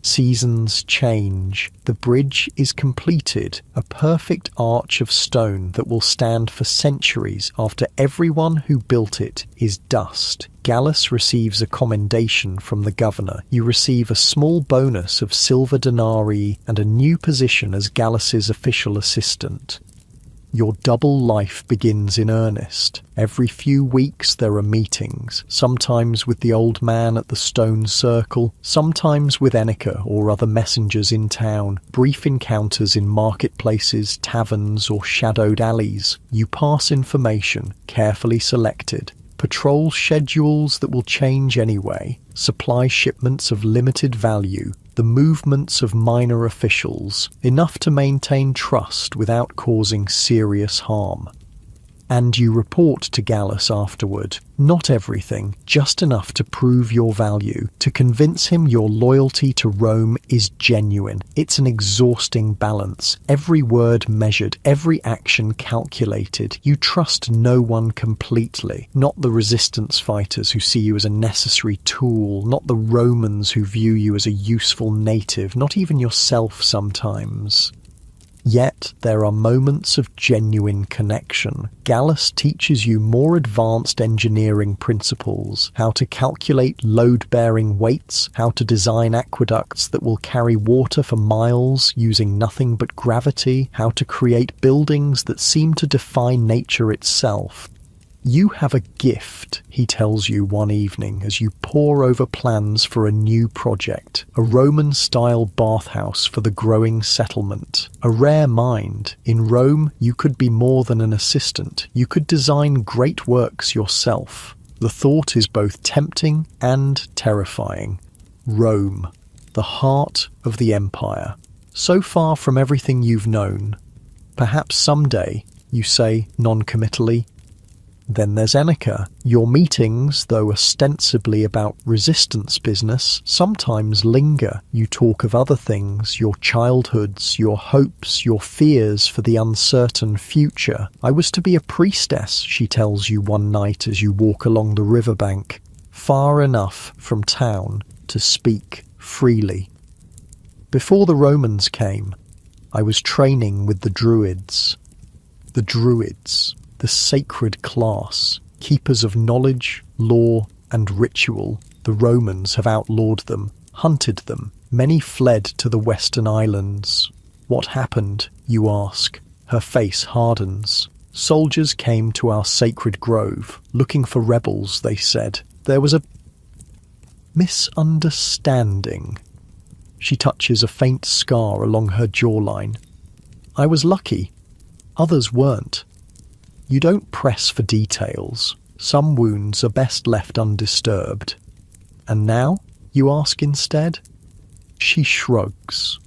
Seasons change. The bridge is completed, a perfect arch of stone that will stand for centuries after everyone who built it is dust. Gallus receives a commendation from the governor. You receive a small bonus of silver denarii and a new position as Gallus's official assistant. Your double life begins in earnest. Every few weeks there are meetings, sometimes with the old man at the stone circle, sometimes with Enica or other messengers in town, brief encounters in marketplaces, taverns or shadowed alleys. You pass information, carefully selected. Patrol schedules that will change anyway, supply shipments of limited value, the movements of minor officials, enough to maintain trust without causing serious harm. And you report to Gallus afterward. Not everything, just enough to prove your value, to convince him your loyalty to Rome is genuine. It's an exhausting balance, every word measured, every action calculated. You trust no one completely, not the resistance fighters who see you as a necessary tool, not the Romans who view you as a useful native, not even yourself sometimes. Yet there are moments of genuine connection. Gallus teaches you more advanced engineering principles, how to calculate load-bearing weights, how to design aqueducts that will carry water for miles using nothing but gravity, how to create buildings that seem to defy nature itself. You have a gift, he tells you one evening as you pore over plans for a new project, a Roman-style bathhouse for the growing settlement. A rare mind. In Rome, you could be more than an assistant. You could design great works yourself. The thought is both tempting and terrifying. Rome, the heart of the empire. So far from everything you've known. Perhaps someday, you say non-committally, Then there's Enica. Your meetings, though ostensibly about resistance business, sometimes linger. You talk of other things, your childhoods, your hopes, your fears for the uncertain future. I was to be a priestess, she tells you one night as you walk along the riverbank, far enough from town to speak freely. Before the Romans came, I was training with the Druids. The Druids, the sacred class, keepers of knowledge, law, and ritual. The Romans have outlawed them, hunted them. Many fled to the Western Islands. What happened, you ask? Her face hardens. Soldiers came to our sacred grove, looking for rebels, they said. There was a misunderstanding. She touches a faint scar along her jawline. I was lucky. Others weren't. You don't press for details. Some wounds are best left undisturbed. And now, you ask instead? She shrugs.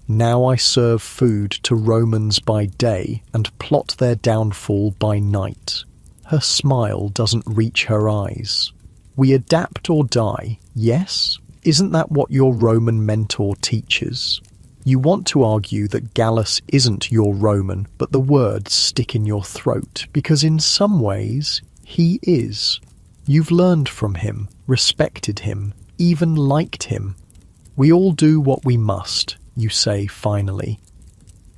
Now I serve food to Romans by day and plot their downfall by night. Her smile doesn't reach her eyes. We adapt or die, yes? Isn't that what your Roman mentor teaches? You want to argue that Gallus isn't your Roman, but the words stick in your throat, because in some ways, he is. You've learned from him, respected him, even liked him. We all do what we must, you say finally.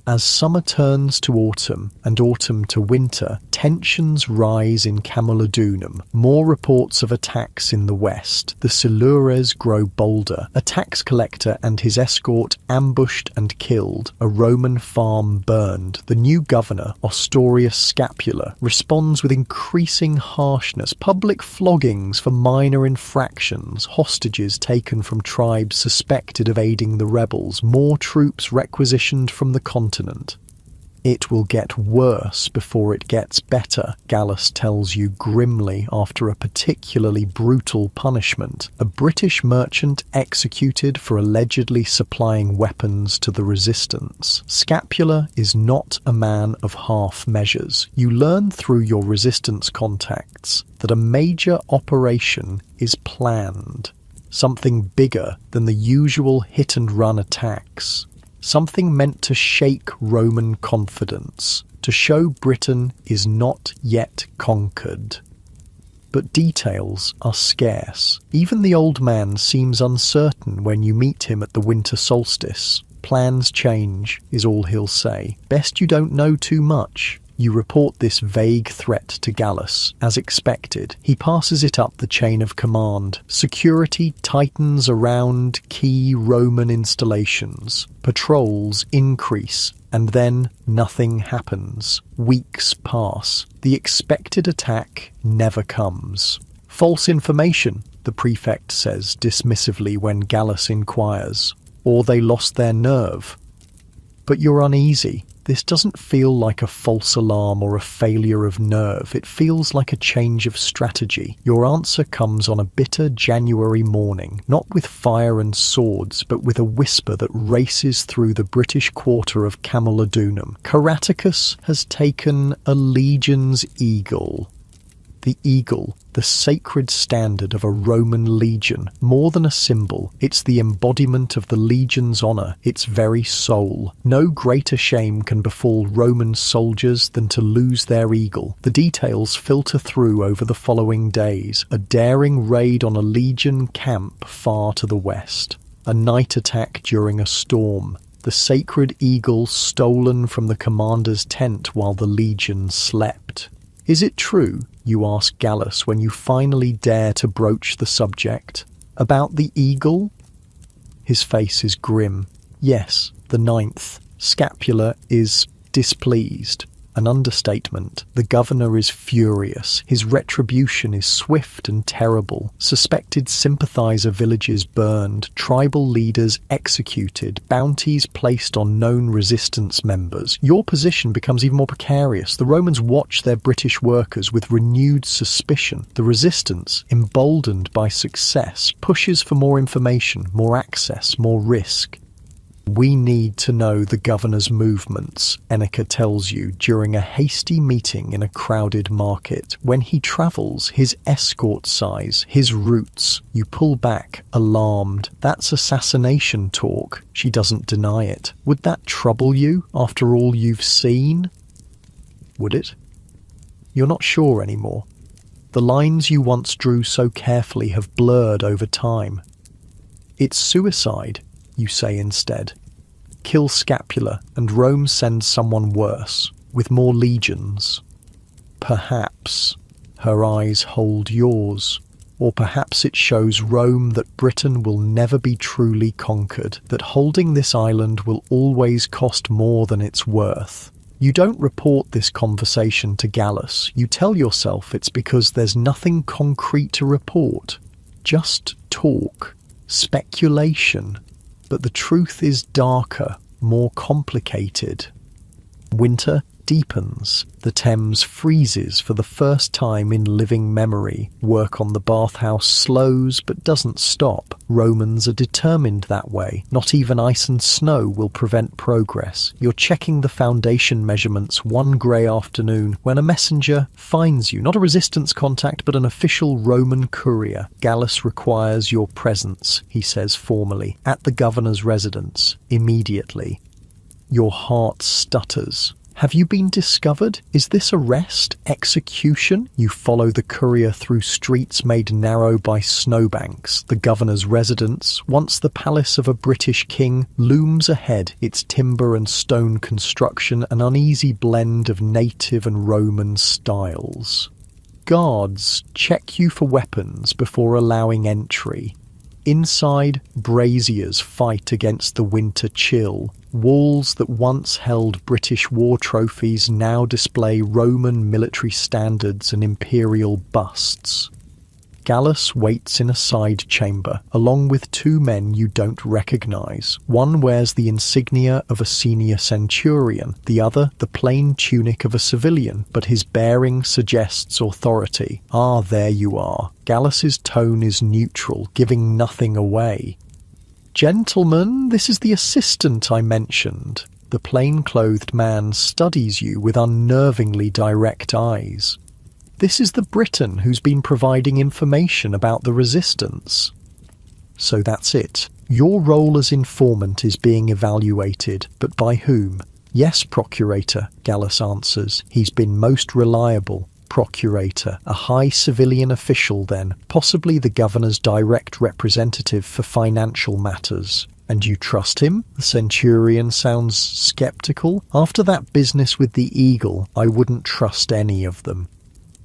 As summer turns to autumn and autumn to winter, tensions rise in Camulodunum. More reports of attacks in the west. The Silures grow bolder. A tax collector and his escort ambushed and killed. A Roman farm burned. The new governor, Ostorius Scapula, responds with increasing harshness. Public floggings for minor infractions. Hostages taken from tribes suspected of aiding the rebels. More troops requisitioned from the continent. It will get worse before it gets better, Gallus tells you grimly after a particularly brutal punishment. A British merchant executed for allegedly supplying weapons to the resistance. Scapula is not a man of half measures. You learn through your resistance contacts that a major operation is planned. Something bigger than the usual hit-and-run attacks. Something meant to shake Roman confidence, to show Britain is not yet conquered. But details are scarce. Even the old man seems uncertain when you meet him at the winter solstice. Plans change, is all he'll say. Best you don't know too much. You report this vague threat to Gallus. As expected, he passes it up the chain of command. Security tightens around key Roman installations. Patrols increase, and then nothing happens. Weeks pass. The expected attack never comes. False information, the prefect says dismissively when Gallus inquires. Or they lost their nerve. But you're uneasy. This doesn't feel like a false alarm or a failure of nerve. It feels like a change of strategy. Your answer comes on a bitter January morning, not with fire and swords, but with a whisper that races through the British quarter of Camulodunum. Caraticus has taken a legion's eagle. The eagle, the sacred standard of a Roman legion, more than a symbol, it's the embodiment of the legion's honour, its very soul. No greater shame can befall Roman soldiers than to lose their eagle. The details filter through over the following days. A daring raid on a legion camp far to the west. A night attack during a storm. The sacred eagle stolen from the commander's tent while the legion slept. Is it true, you ask Gallus when you finally dare to broach the subject, about the eagle? His face is grim. Yes, the 9th. Scapula is displeased. An understatement. The governor is furious. His retribution is swift and terrible. Suspected sympathizer villages burned, tribal leaders executed, bounties placed on known resistance members. Your position becomes even more precarious. The Romans watch their British workers with renewed suspicion. The resistance, emboldened by success, pushes for more information, more access, more risk. We need to know the governor's movements, Enneke tells you during a hasty meeting in a crowded market. When he travels, his escort size, his routes. You pull back, alarmed. That's assassination talk. She doesn't deny it. Would that trouble you after all you've seen? Would it? You're not sure anymore. The lines you once drew so carefully have blurred over time. It's suicide, you say instead. Kill Scapula and Rome sends someone worse, with more legions. Perhaps her eyes hold yours, or perhaps it shows Rome that Britain will never be truly conquered, that holding this island will always cost more than it's worth. You don't report this conversation to Gallus. You tell yourself it's because there's nothing concrete to report. Just talk. Speculation. But the truth is darker, more complicated. Winter deepens. The Thames freezes for the first time in living memory. Work on the bathhouse slows but doesn't stop. Romans are determined that way. Not even ice and snow will prevent progress. You're checking the foundation measurements one grey afternoon when a messenger finds you. Not a resistance contact, but an official Roman courier. Gallus requires your presence, he says formally, at the governor's residence, immediately. Your heart stutters. Have you been discovered? Is this arrest? Execution? You follow the courier through streets made narrow by snowbanks. The governor's residence, once the palace of a British king, looms ahead, its timber and stone construction an uneasy blend of native and Roman styles. Guards check you for weapons before allowing entry. Inside, braziers fight against the winter chill. Walls that once held British war trophies now display Roman military standards and imperial busts. Gallus waits in a side chamber, along with two men you don't recognise. One wears the insignia of a senior centurion, the other the plain tunic of a civilian, but his bearing suggests authority. Ah, there you are. Gallus's tone is neutral, giving nothing away. Gentlemen, this is the assistant I mentioned. The plain-clothed man studies you with unnervingly direct eyes. This is the Briton who's been providing information about the resistance. So that's it. Your role as informant is being evaluated, but by whom? Yes, Procurator, Gallus answers. He's been most reliable. Procurator, a high civilian official then, possibly the governor's direct representative for financial matters. And you trust him? The centurion sounds sceptical. After that business with the eagle, I wouldn't trust any of them.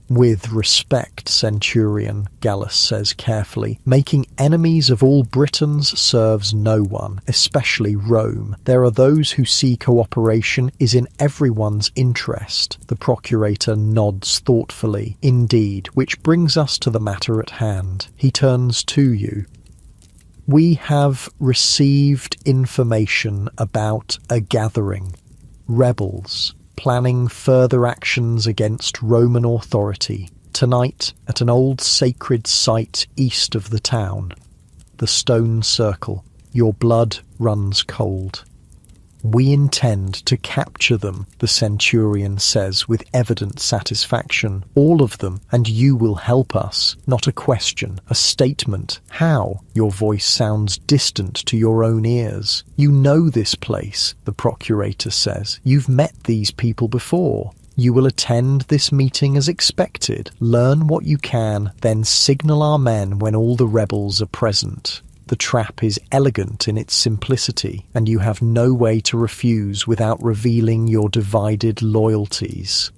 With respect, Centurion, Gallus says carefully, making enemies of all Britons serves no one, especially Rome. There are those who see cooperation is in everyone's interest. The procurator nods thoughtfully. Indeed, which brings us to the matter at hand. He turns to you. We have received information about a gathering. Rebels. Planning further actions against Roman authority, tonight at an old sacred site east of the town. The stone circle. Your blood runs cold. We intend to capture them, the centurion says with evident satisfaction. All of them, and you will help us. Not a question, a statement. How? Your voice sounds distant to your own ears. You know this place, the procurator says. You've met these people before. You will attend this meeting as expected, learn what you can, then signal our men when all the rebels are present. The trap is elegant in its simplicity, and you have no way to refuse without revealing your divided loyalties.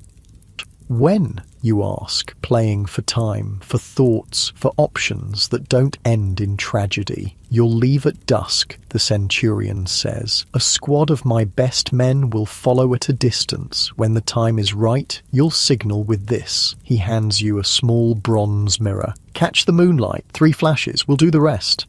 When, you ask, playing for time, for thoughts, for options that don't end in tragedy. You'll leave at dusk, the centurion says. A squad of my best men will follow at a distance. When the time is right, you'll signal with this. He hands you a small bronze mirror. Catch the moonlight, 3 flashes, we'll do the rest.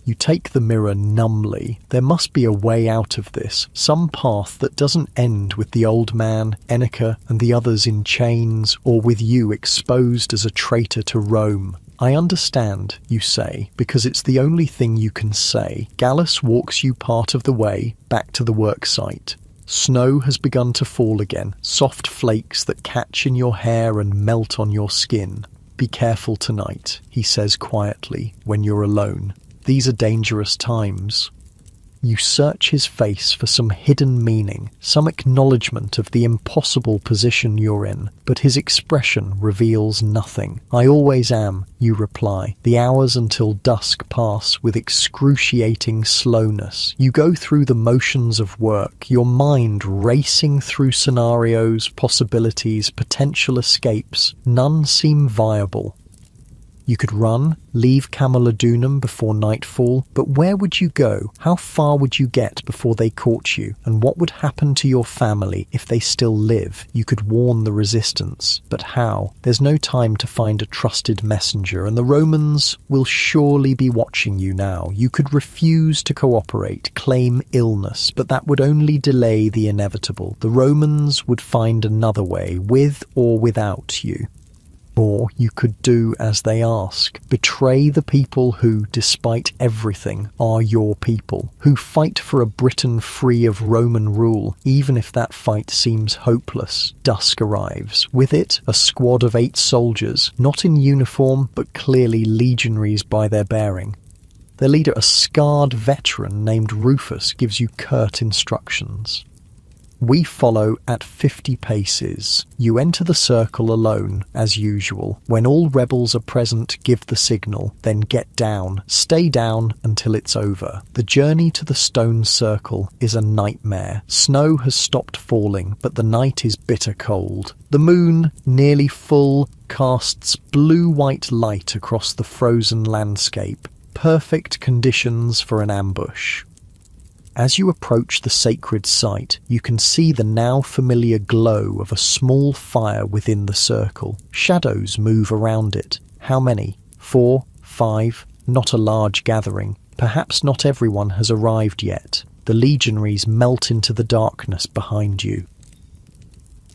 You take the mirror numbly. There must be a way out of this, some path that doesn't end with the old man, Enneke, and the others in chains, or with you exposed as a traitor to Rome. I understand, you say, because it's the only thing you can say. Gallus walks you part of the way back to the work site. Snow has begun to fall again, soft flakes that catch in your hair and melt on your skin. Be careful tonight, he says quietly when you're alone. These are dangerous times. You search his face for some hidden meaning, some acknowledgement of the impossible position you're in, but his expression reveals nothing. I always am, you reply. The hours until dusk pass with excruciating slowness. You go through the motions of work, your mind racing through scenarios, possibilities, potential escapes. None seem viable. You could run, leave Camalodunum before nightfall, but where would you go? How far would you get before they caught you? And what would happen to your family if they still live? You could warn the resistance, but how? There's no time to find a trusted messenger, and the Romans will surely be watching you now. You could refuse to cooperate, claim illness, but that would only delay the inevitable. The Romans would find another way, with or without you. Or you could do as they ask. Betray the people who, despite everything, are your people, who fight for a Britain free of Roman rule, even if that fight seems hopeless. Dusk arrives. With it, a squad of 8 soldiers, not in uniform, but clearly legionaries by their bearing. Their leader, a scarred veteran named Rufus, gives you curt instructions. We follow at 50 paces. You enter the circle alone, as usual. When all rebels are present, give the signal, then get down. Stay down until it's over. The journey to the stone circle is a nightmare. Snow has stopped falling, but the night is bitter cold. The moon, nearly full, casts blue-white light across the frozen landscape. Perfect conditions for an ambush. As you approach the sacred site, you can see the now familiar glow of a small fire within the circle. Shadows move around it. How many? 4, 5, not a large gathering. Perhaps not everyone has arrived yet. The legionaries melt into the darkness behind you.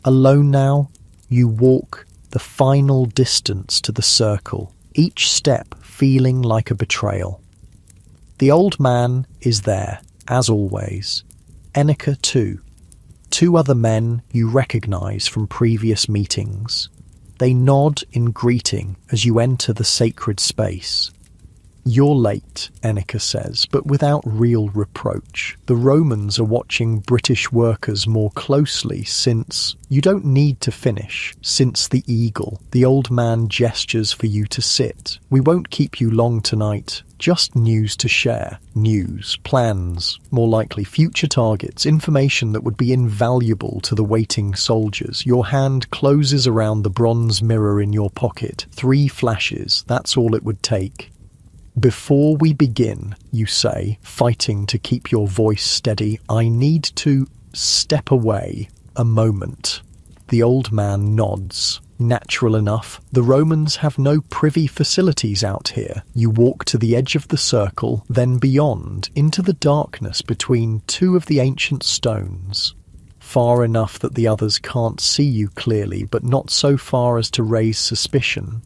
Alone now, you walk the final distance to the circle, each step feeling like a betrayal. The old man is there. As always, Enneka too. 2 other men you recognise from previous meetings. They nod in greeting as you enter the sacred space. You're late, Enneka says, but without real reproach. The Romans are watching British workers more closely since you don't need to finish. Since the eagle, the old man gestures for you to sit. We won't keep you long tonight. Just news to share. News, plans, more likely future targets, information that would be invaluable to the waiting soldiers. Your hand closes around the bronze mirror in your pocket. 3 flashes, that's all it would take. Before we begin, you say, fighting to keep your voice steady, I need to step away a moment. The old man nods. Natural enough, the Romans have no privy facilities out here. You walk to the edge of the circle, then beyond, into the darkness between 2 of the ancient stones. Far enough that the others can't see you clearly, but not so far as to raise suspicion.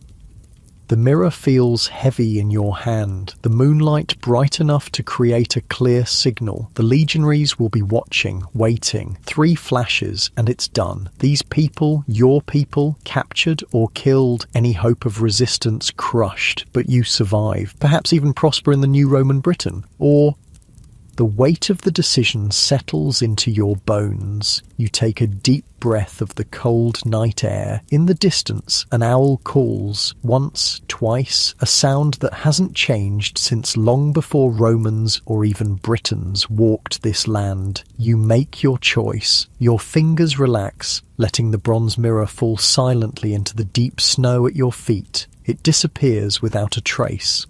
The mirror feels heavy in your hand, the moonlight bright enough to create a clear signal. The legionaries will be watching, waiting. 3 flashes and it's done. These people, your people, captured or killed, any hope of resistance crushed, but you survive, perhaps even prosper in the new Roman Britain. Or the weight of the decision settles into your bones. You take a deep breath of the cold night air. In the distance, an owl calls. Once, twice, a sound that hasn't changed since long before Romans or even Britons walked this land. You make your choice. Your fingers relax, letting the bronze mirror fall silently into the deep snow at your feet. It disappears without a trace.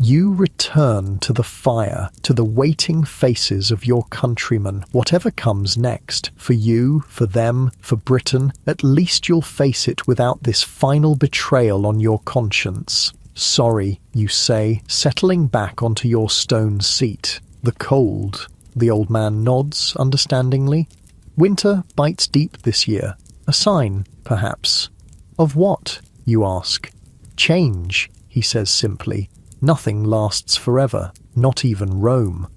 You return to the fire, to the waiting faces of your countrymen. Whatever comes next, for you, for them, for Britain, at least you'll face it without this final betrayal on your conscience. Sorry, you say, settling back onto your stone seat. The cold. The old man nods understandingly. Winter bites deep this year. A sign, perhaps. Of what? You ask. Change. he says simply. Nothing lasts forever, not even Rome.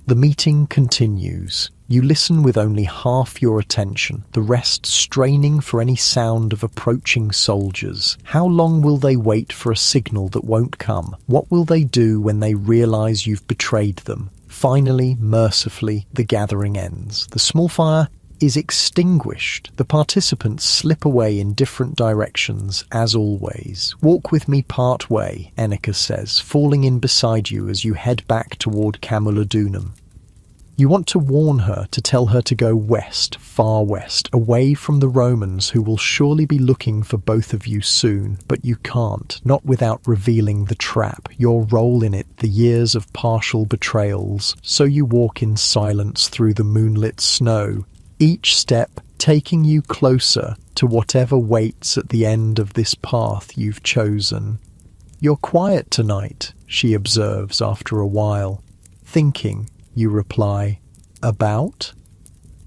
The meeting continues. You listen with only half your attention, the rest straining for any sound of approaching soldiers. How long will they wait for a signal that won't come? What will they do when they realize you've betrayed them? Finally, mercifully, the gathering ends. The small fire is extinguished. The participants slip away in different directions, as always. Walk with me part way, Enneka says, falling in beside you as you head back toward Camulodunum. You want to warn her, to tell her to go west, far west, away from the Romans who will surely be looking for both of you soon, but you can't, not without revealing the trap, your role in it, the years of partial betrayals. So you walk in silence through the moonlit snow, each step taking you closer to whatever waits at the end of this path you've chosen. You're quiet tonight, she observes after a while. Thinking, you reply. About?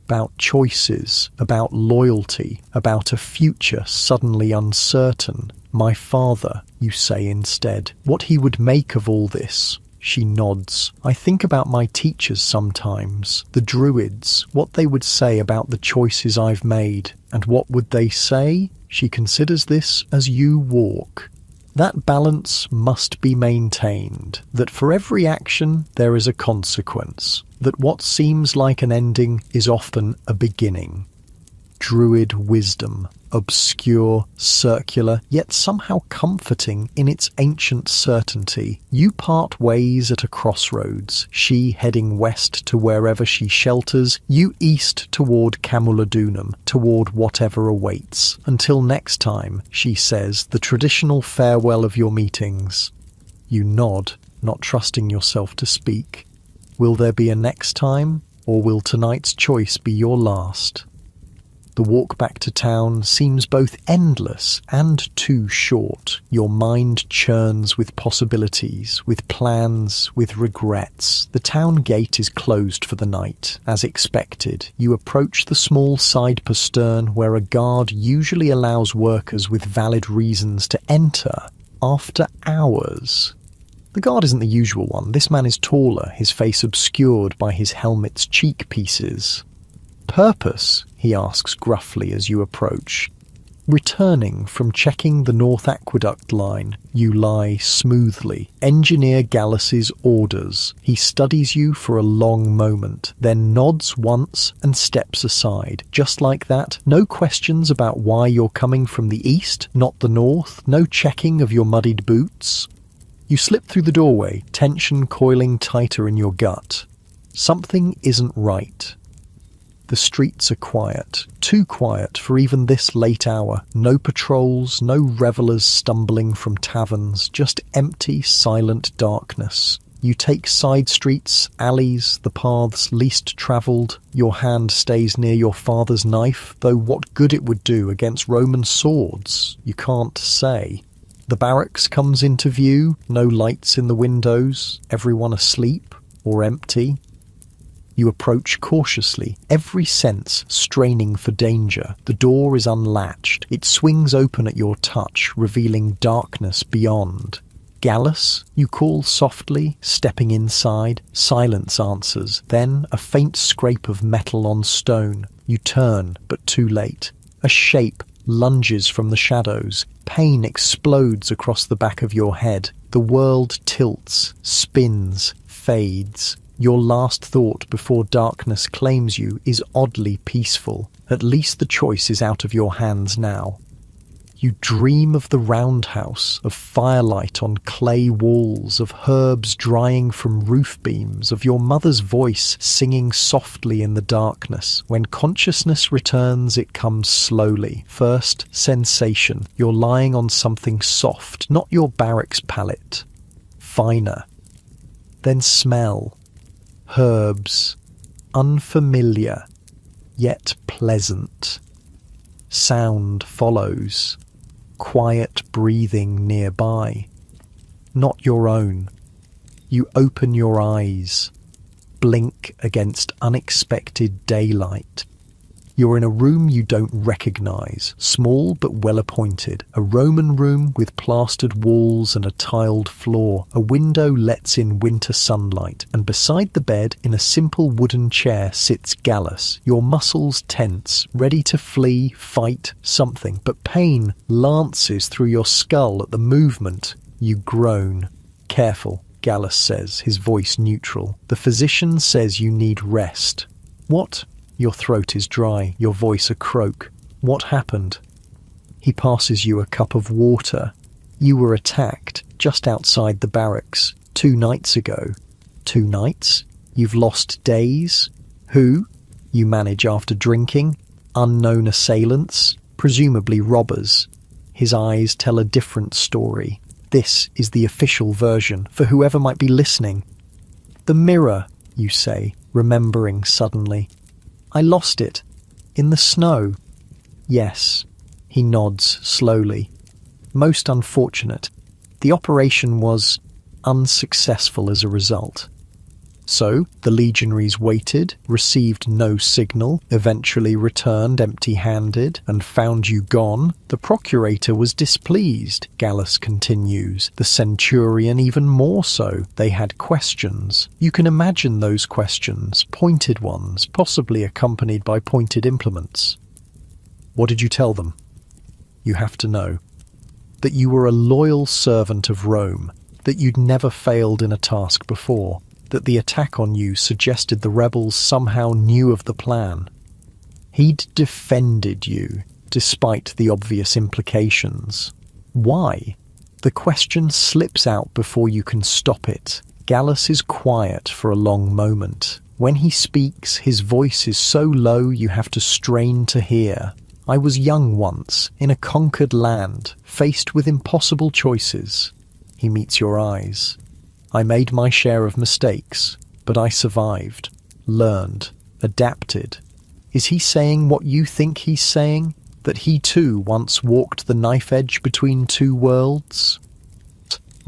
About choices, about loyalty, about a future suddenly uncertain. My father, you say instead. What he would make of all this. She nods. I think about my teachers sometimes, the Druids, what they would say about the choices I've made. And what would they say? She considers this as you walk. That balance must be maintained, that for every action there is a consequence, that what seems like an ending is often a beginning. Druid wisdom, obscure, circular, yet somehow comforting in its ancient certainty. You part ways at a crossroads, she heading west to wherever she shelters, you east toward Camulodunum, toward whatever awaits. Until next time, she says, the traditional farewell of your meetings. You nod, not trusting yourself to speak. Will there be a next time, or will tonight's choice be your last? The walk back to town seems both endless and too short. Your mind churns with possibilities, with plans, with regrets. The town gate is closed for the night. As expected, you approach the small side postern where a guard usually allows workers with valid reasons to enter after hours. The guard isn't the usual one. This man is taller, his face obscured by his helmet's cheek pieces. Purpose? He asks gruffly as you approach. Returning from checking the North Aqueduct line, you lie smoothly. Engineer Gallus's orders. He studies you for a long moment, then nods once and steps aside. Just like that, no questions about why you're coming from the east, not the north, no checking of your muddied boots. You slip through the doorway, tension coiling tighter in your gut. Something isn't right. The streets are quiet, too quiet for even this late hour. No patrols, no revelers stumbling from taverns, just empty, silent darkness. You take side streets, alleys, the paths least travelled. Your hand stays near your father's knife, though what good it would do against Roman swords, you can't say. The barracks comes into view, no lights in the windows, everyone asleep or empty. You approach cautiously, every sense straining for danger. The door is unlatched. It swings open at your touch, revealing darkness beyond. Gallus, you call softly, stepping inside. Silence answers. Then a faint scrape of metal on stone. You turn, but too late. A shape lunges from the shadows. Pain explodes across the back of your head. The world tilts, spins, fades. Your last thought before darkness claims you is oddly peaceful. At least the choice is out of your hands now. You dream of the roundhouse, of firelight on clay walls, of herbs drying from roof beams, of your mother's voice singing softly in the darkness. When consciousness returns, it comes slowly. First, sensation. You're lying on something soft, not your barracks pallet. Finer. Then smell. Herbs, unfamiliar, yet pleasant. Sound follows, quiet breathing nearby, not your own. You open your eyes, blink against unexpected daylight. You're in a room you don't recognize, small but well-appointed. A Roman room with plastered walls and a tiled floor. A window lets in winter sunlight, and beside the bed, in a simple wooden chair, sits Gallus, your muscles tense, ready to flee, fight, something. But pain lances through your skull at the movement. You groan. Careful, Gallus says, his voice neutral. The physician says you need rest. What? Your throat is dry, your voice a croak. What happened? He passes you a cup of water. You were attacked just outside the barracks 2 nights ago. 2 nights? You've lost days? Who? You manage after drinking? Unknown assailants? Presumably robbers. His eyes tell a different story. This is the official version for whoever might be listening. The mirror, you say, remembering suddenly. I lost it. In the snow. Yes. He nods slowly. Most unfortunate. The operation was unsuccessful as a result. So, the legionaries waited, received no signal, eventually returned empty-handed, and found you gone. The procurator was displeased, Gallus continues. The centurion even more so. They had questions. You can imagine those questions, pointed ones, possibly accompanied by pointed implements. What did you tell them? You have to know. That you were a loyal servant of Rome, that you'd never failed in a task before, that the attack on you suggested the rebels somehow knew of the plan. He'd defended you, despite the obvious implications. Why? The question slips out before you can stop it. Gallus is quiet for a long moment. When he speaks, his voice is so low you have to strain to hear. I was young once, in a conquered land, faced with impossible choices. He meets your eyes. I made my share of mistakes, but I survived, learned, adapted. Is he saying what you think he's saying? That he too once walked the knife edge between 2 worlds?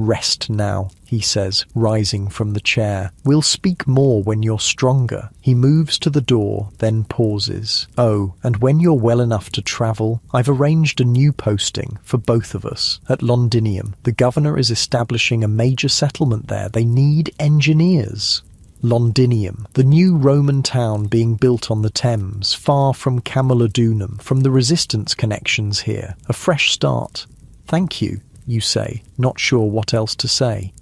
Rest now, he says, rising from the chair. We'll speak more when you're stronger. He moves to the door, then pauses. Oh, and when you're well enough to travel, I've arranged a new posting for both of us at Londinium. The governor is establishing a major settlement there. They need engineers. Londinium, the new Roman town being built on the Thames, far from Camulodunum, from the resistance connections here. A fresh start. Thank you, you say, not sure what else to say.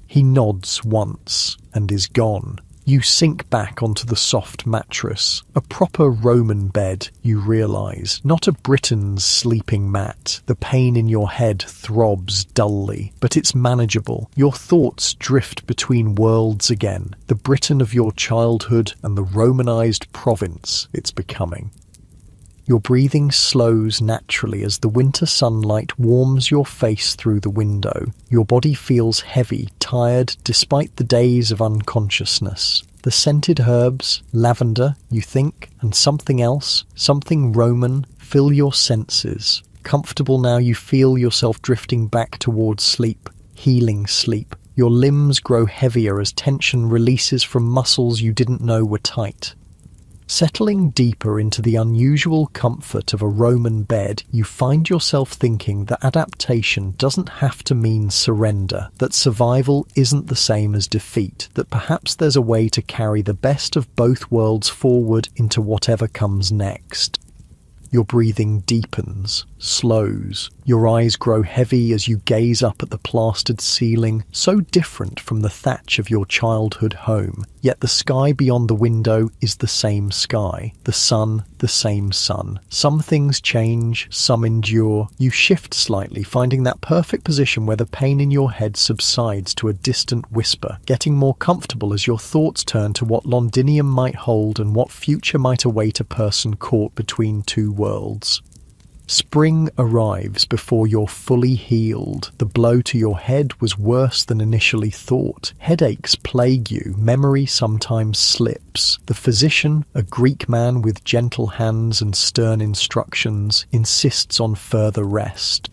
He nods once and is gone. You sink back onto the soft mattress. A proper Roman bed, you realise, not a Briton's sleeping mat. The pain in your head throbs dully, but it's manageable. Your thoughts drift between worlds again, the Briton of your childhood and the Romanised province it's becoming. Your breathing slows naturally as the winter sunlight warms your face through the window. Your body feels heavy, tired, despite the days of unconsciousness. The scented herbs, lavender, you think, and something else, something Roman, fill your senses. Comfortable now, you feel yourself drifting back towards sleep, healing sleep. Your limbs grow heavier as tension releases from muscles you didn't know were tight. Settling deeper into the unusual comfort of a Roman bed, you find yourself thinking that adaptation doesn't have to mean surrender, that survival isn't the same as defeat, that perhaps there's a way to carry the best of both worlds forward into whatever comes next. Your breathing deepens, slows. Your eyes grow heavy as you gaze up at the plastered ceiling, so different from the thatch of your childhood home. Yet the sky beyond the window is the same sky, the sun, the same sun. Some things change, some endure. You shift slightly, finding that perfect position where the pain in your head subsides to a distant whisper, getting more comfortable as your thoughts turn to what Londinium might hold and what future might await a person caught between 2 worlds. Spring arrives before you're fully healed. The blow to your head was worse than initially thought. Headaches plague you. Memory sometimes slips. The physician, a Greek man with gentle hands and stern instructions, insists on further rest.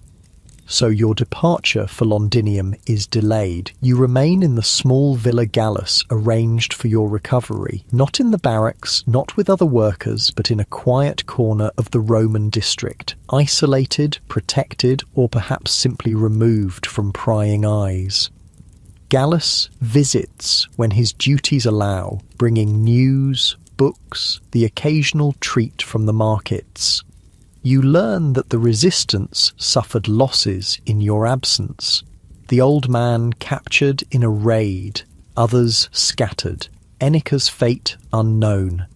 so your departure for Londinium is delayed. You remain in the small Villa Gallus arranged for your recovery, not in the barracks, not with other workers, but in a quiet corner of the Roman district, isolated, protected, or perhaps simply removed from prying eyes. Gallus visits when his duties allow, bringing news, books, the occasional treat from the markets. You learn that the resistance suffered losses in your absence. The old man captured in a raid, others scattered, Enica's fate unknown.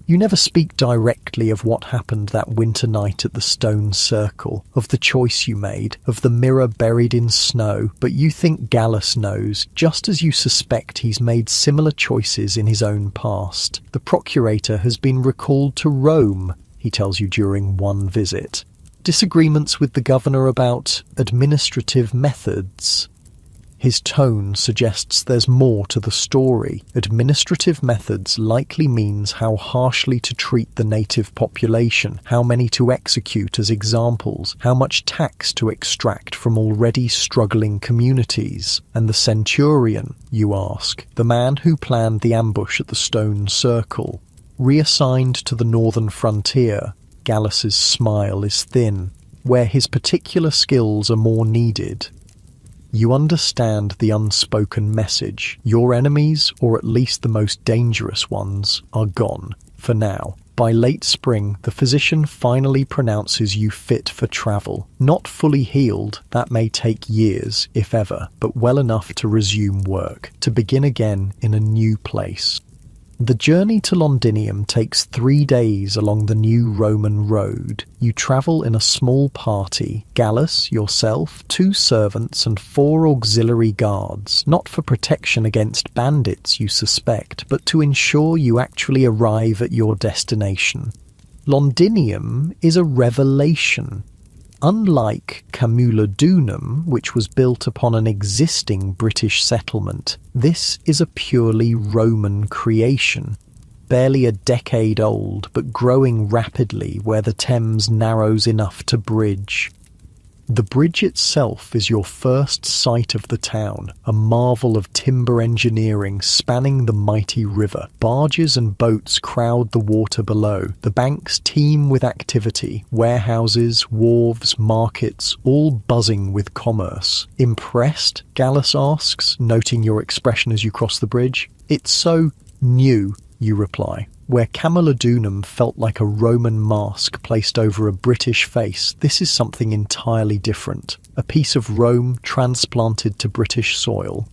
You never speak directly of what happened that winter night at the stone circle, of the choice you made, of the mirror buried in snow, but you think Gallus knows, just as you suspect he's made similar choices in his own past. The procurator has been recalled to Rome, he tells you during one visit. Disagreements with the governor about administrative methods. His tone suggests there's more to the story. Administrative methods likely means how harshly to treat the native population, how many to execute as examples, how much tax to extract from already struggling communities. And the centurion, you ask, the man who planned the ambush at the stone circle. Reassigned to the northern frontier, Gallus's smile is thin, where his particular skills are more needed. You understand the unspoken message. Your enemies, or at least the most dangerous ones, are gone, for now. By late spring, the physician finally pronounces you fit for travel. Not fully healed, that may take years, if ever, but well enough to resume work, to begin again in a new place. The journey to Londinium takes 3 days along the new Roman road. You travel in a small party, Gallus, yourself, 2 servants and 4 auxiliary guards, not for protection against bandits you suspect, but to ensure you actually arrive at your destination. Londinium is a revelation. Unlike Camulodunum, which was built upon an existing British settlement, this is a purely Roman creation. Barely a decade old, but growing rapidly where the Thames narrows enough to bridge. The bridge itself is your first sight of the town, a marvel of timber engineering spanning the mighty river. Barges and boats crowd the water below. The banks teem with activity, warehouses, wharves, markets, all buzzing with commerce. Impressed? Gallus asks, noting your expression as you cross the bridge. It's so new, you reply. Where Camulodunum felt like a Roman mask placed over a British face, this is something entirely different. A piece of Rome transplanted to British soil.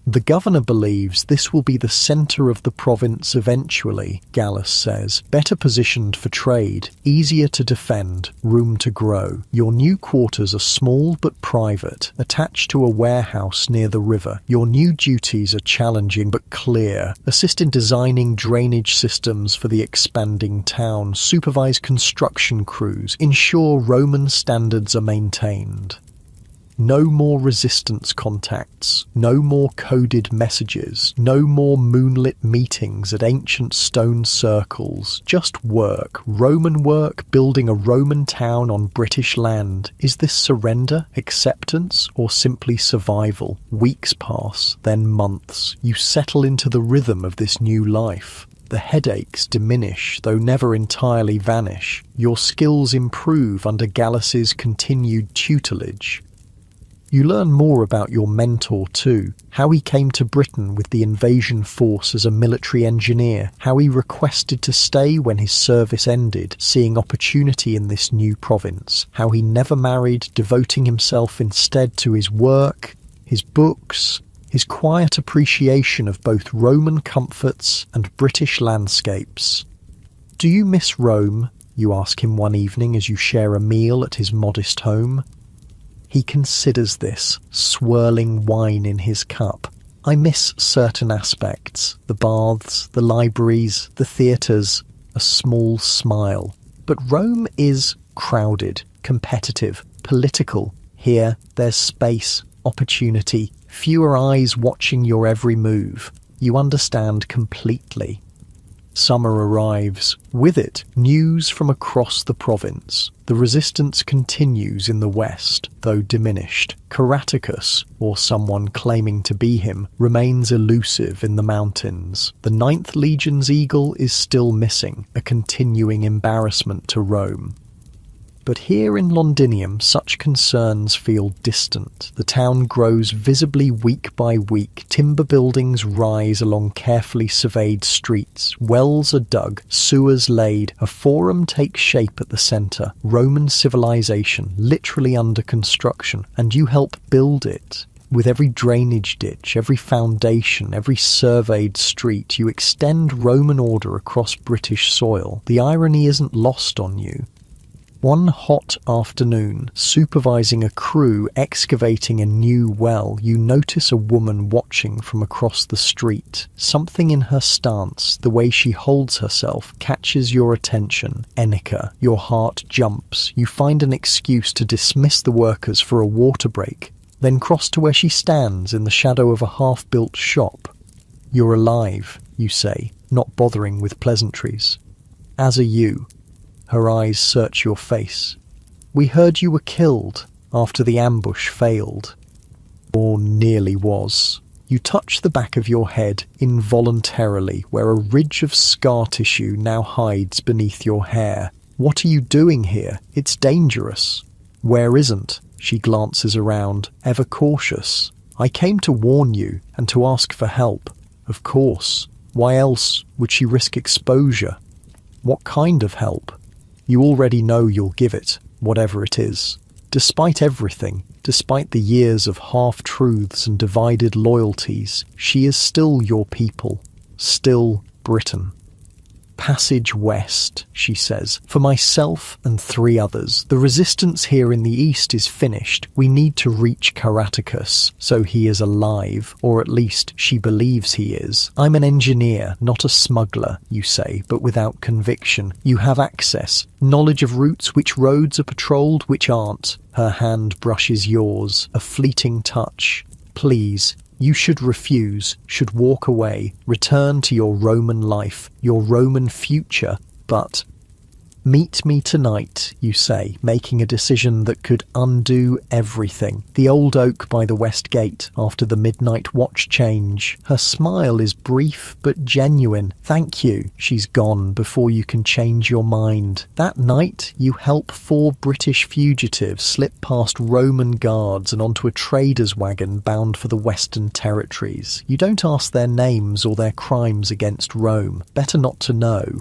The governor believes this will be the centre of the province eventually, Gallus says. Better positioned for trade, easier to defend, room to grow. Your new quarters are small but private, attached to a warehouse near the river. Your new duties are challenging but clear. Assist in designing drainage systems for the expanding town, supervise construction crews, ensure Roman standards are maintained. No more resistance contacts, no more coded messages, no more moonlit meetings at ancient stone circles. Just work, Roman work, building a Roman town on British land. Is this surrender, acceptance, or simply survival? Weeks pass, then months. You settle into the rhythm of this new life. The headaches diminish, though never entirely vanish. Your skills improve under Gallus's continued tutelage. You learn more about your mentor too, how he came to Britain with the invasion force as a military engineer, how he requested to stay when his service ended, seeing opportunity in this new province, how he never married, devoting himself instead to his work, his books, his quiet appreciation of both Roman comforts and British landscapes. Do you miss Rome? You ask him one evening as you share a meal at his modest home. He considers this, swirling wine in his cup. I miss certain aspects, the baths, the libraries, the theatres, a small smile. But Rome is crowded, competitive, political. Here, there's space, opportunity, fewer eyes watching your every move. You understand completely. Summer arrives. With it, news from across the province. The resistance continues in the west, though diminished. Caraticus, or someone claiming to be him, remains elusive in the mountains. The 9th Legion's eagle is still missing, a continuing embarrassment to Rome. But here in Londinium, such concerns feel distant. The town grows visibly week by week. Timber buildings rise along carefully surveyed streets. Wells are dug, sewers laid. A forum takes shape at the centre. Roman civilization, literally under construction, and you help build it. With every drainage ditch, every foundation, every surveyed street, you extend Roman order across British soil. The irony isn't lost on you. One hot afternoon, supervising a crew excavating a new well, you notice a woman watching from across the street. Something in her stance, the way she holds herself, catches your attention. Enica, your heart jumps. You find an excuse to dismiss the workers for a water break, then cross to where she stands in the shadow of a half-built shop. "You're alive," you say, not bothering with pleasantries. "As are you." Her eyes search your face. "We heard you were killed after the ambush failed." Or nearly was. You touch the back of your head involuntarily, where a ridge of scar tissue now hides beneath your hair. "What are you doing here? It's dangerous." "Where isn't?" She glances around, ever cautious. "I came to warn you and to ask for help." "Of course. Why else would she risk exposure?" "What kind of help?" "You already know you'll give it, whatever it is." Despite everything, despite the years of half-truths and divided loyalties, she is still your people, still Britain. "Passage west," she says, "for myself and 3 others. The resistance here in the east is finished. We need to reach Caraticus, so he is alive, or at least she believes he is. I'm an engineer, not a smuggler," you say, but without conviction. "You have access, knowledge of routes, which roads are patrolled, which aren't." Her hand brushes yours, a fleeting touch. "Please. You should refuse, should walk away, return to your Roman life, your Roman future, but..." "Meet me tonight," you say, making a decision that could undo everything. The old oak by the west gate, after the midnight watch change. Her smile is brief but genuine. "Thank you." She's gone before you can change your mind. That night, you help 4 British fugitives slip past Roman guards and onto a trader's wagon bound for the Western Territories. You don't ask their names or their crimes against Rome. Better not to know.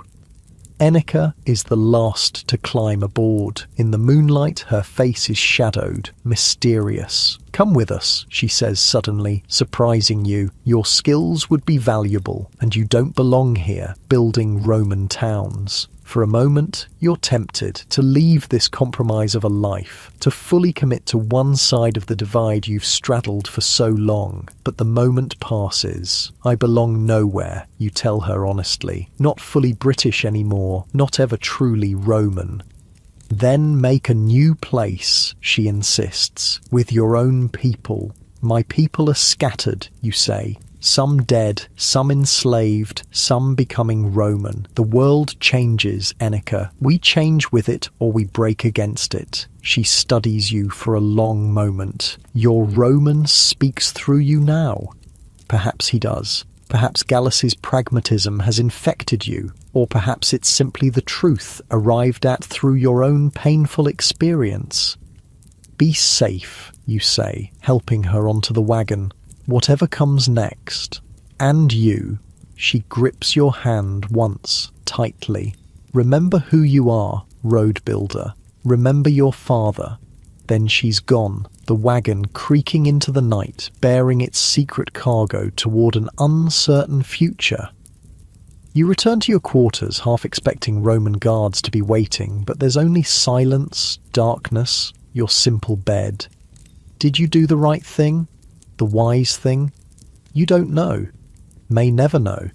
Enica is the last to climb aboard. In the moonlight, her face is shadowed, mysterious. "Come with us," she says suddenly, surprising you. "Your skills would be valuable, and you don't belong here, building Roman towns." For a moment, you're tempted to leave this compromise of a life, to fully commit to one side of the divide you've straddled for so long. But the moment passes. "I belong nowhere," you tell her honestly. "Not fully British anymore, not ever truly Roman." "Then make a new place," she insists, "with your own people." "My people are scattered," you say. Some dead, some enslaved, some becoming Roman. The world changes, Enica. We change with it or we break against it. She studies you for a long moment. Your Roman speaks through you now. Perhaps he does. Perhaps Gallus's pragmatism has infected you, or perhaps it's simply the truth arrived at through your own painful experience. "Be safe," you say, helping her onto the wagon. "Whatever comes next." "And you." She grips your hand once, tightly. "Remember who you are, road builder. Remember your father." Then she's gone, the wagon creaking into the night, bearing its secret cargo toward an uncertain future. You return to your quarters, half expecting Roman guards to be waiting, but there's only silence, darkness, your simple bed. Did you do the right thing? The wise thing? You don't know. May never know.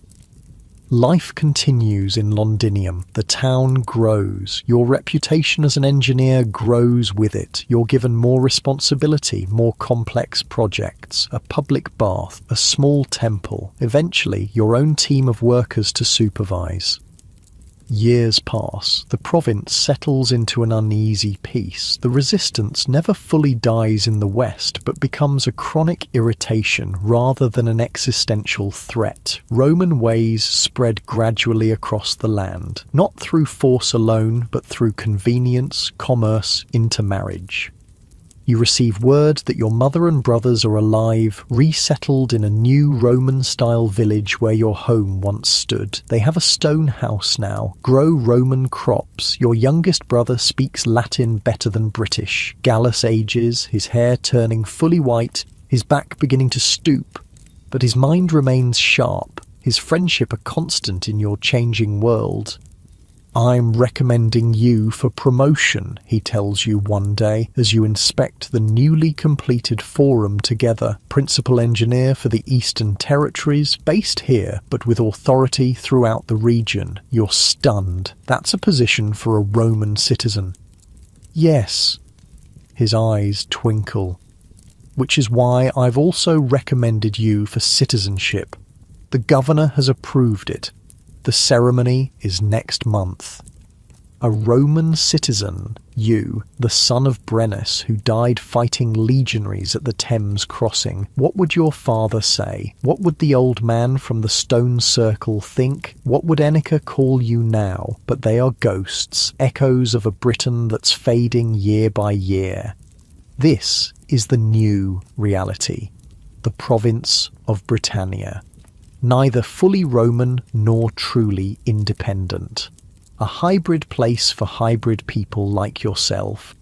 Life continues in Londinium. The town grows. Your reputation as an engineer grows with it. You're given more responsibility, more complex projects, a public bath, a small temple, eventually your own team of workers to supervise. Years pass. The province settles into an uneasy peace. The resistance never fully dies in the west, but becomes a chronic irritation rather than an existential threat. Roman ways spread gradually across the land, not through force alone, but through convenience, commerce, intermarriage. You receive word that your mother and brothers are alive, resettled in a new Roman-style village where your home once stood. They have a stone house now, grow Roman crops. Your youngest brother speaks Latin better than British. Gallus ages, his hair turning fully white, his back beginning to stoop. But his mind remains sharp, his friendship a constant in your changing world. "I'm recommending you for promotion," he tells you one day as you inspect the newly completed forum together. Principal engineer for the Eastern Territories, based here, but with authority throughout the region. You're stunned. That's a position for a Roman citizen. "Yes." His eyes twinkle. "Which is why I've also recommended you for citizenship. The governor has approved it. The ceremony is next month." A Roman citizen, you, the son of Brennus who died fighting legionaries at the Thames crossing. What would your father say? What would the old man from the stone circle think? What would Enneka call you now? But they are ghosts, echoes of a Britain that's fading year by year. This is the new reality, the province of Britannia. Neither fully Roman nor truly independent. A hybrid place for hybrid people like yourself.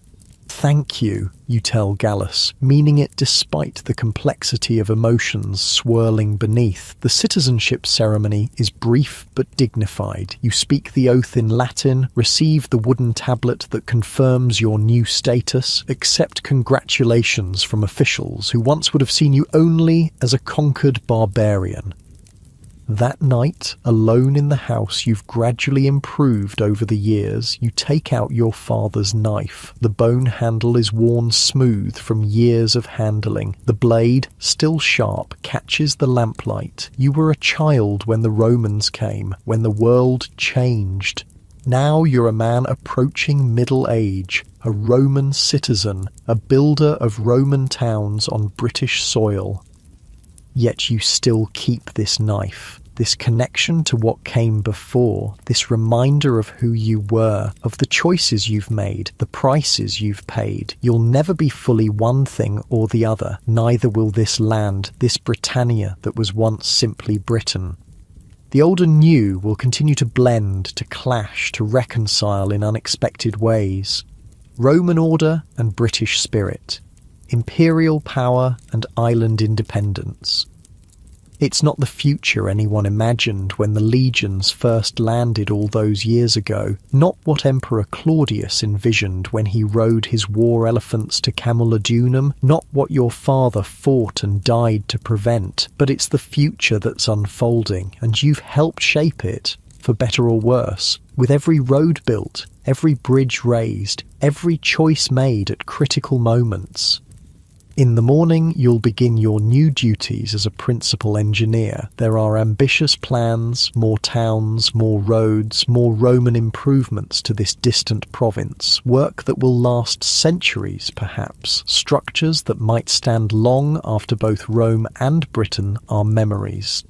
"Thank you," you tell Gallus, meaning it despite the complexity of emotions swirling beneath. The citizenship ceremony is brief but dignified. You speak the oath in Latin, receive the wooden tablet that confirms your new status, accept congratulations from officials who once would have seen you only as a conquered barbarian. That night, alone in the house you've gradually improved over the years, you take out your father's knife. The bone handle is worn smooth from years of handling. The blade, still sharp, catches the lamplight. You were a child when the Romans came, when the world changed. Now you're a man approaching middle age, a Roman citizen, a builder of Roman towns on British soil. Yet you still keep this knife, this connection to what came before, this reminder of who you were, of the choices you've made, the prices you've paid. You'll never be fully one thing or the other, neither will this land, this Britannia that was once simply Britain. The old and new will continue to blend, to clash, to reconcile in unexpected ways. Roman order and British spirit. Imperial power and island independence. It's not the future anyone imagined when the legions first landed all those years ago, not what Emperor Claudius envisioned when he rode his war elephants to Camulodunum, not what your father fought and died to prevent, but it's the future that's unfolding, and you've helped shape it, for better or worse, with every road built, every bridge raised, every choice made at critical moments. In the morning, you'll begin your new duties as a principal engineer. There are ambitious plans, more towns, more roads, more Roman improvements to this distant province, work that will last centuries perhaps, structures that might stand long after both Rome and Britain are memories.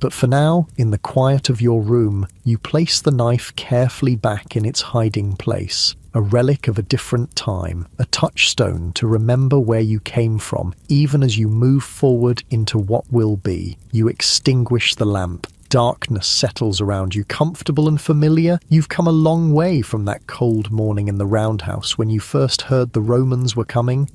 But for now, in the quiet of your room, you place the knife carefully back in its hiding place, a relic of a different time, a touchstone to remember where you came from, even as you move forward into what will be. You extinguish the lamp. Darkness settles around you, comfortable and familiar. You've come a long way from that cold morning in the roundhouse when you first heard the Romans were coming.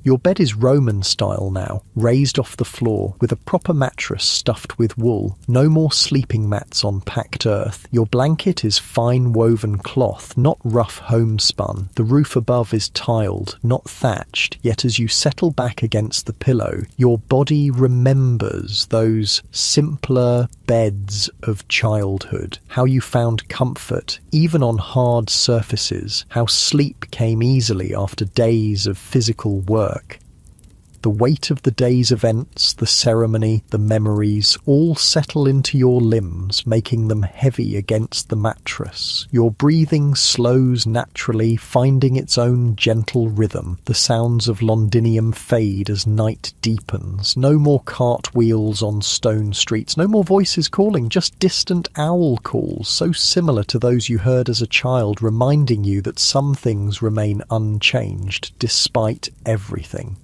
Your bed is Roman style now, raised off the floor, with a proper mattress stuffed with wool. No more sleeping mats on packed earth. Your blanket is fine woven cloth, not rough homespun. The roof above is tiled, not thatched, yet as you settle back against the pillow, your body remembers those simpler beds of childhood, how you found comfort, even on hard surfaces, how sleep came easily after days of physical work. The weight of the day's events, the ceremony, the memories, all settle into your limbs, making them heavy against the mattress. Your breathing slows naturally, finding its own gentle rhythm. The sounds of Londinium fade as night deepens. No more cartwheels on stone streets, no more voices calling, just distant owl calls, so similar to those you heard as a child, reminding you that some things remain unchanged despite everything.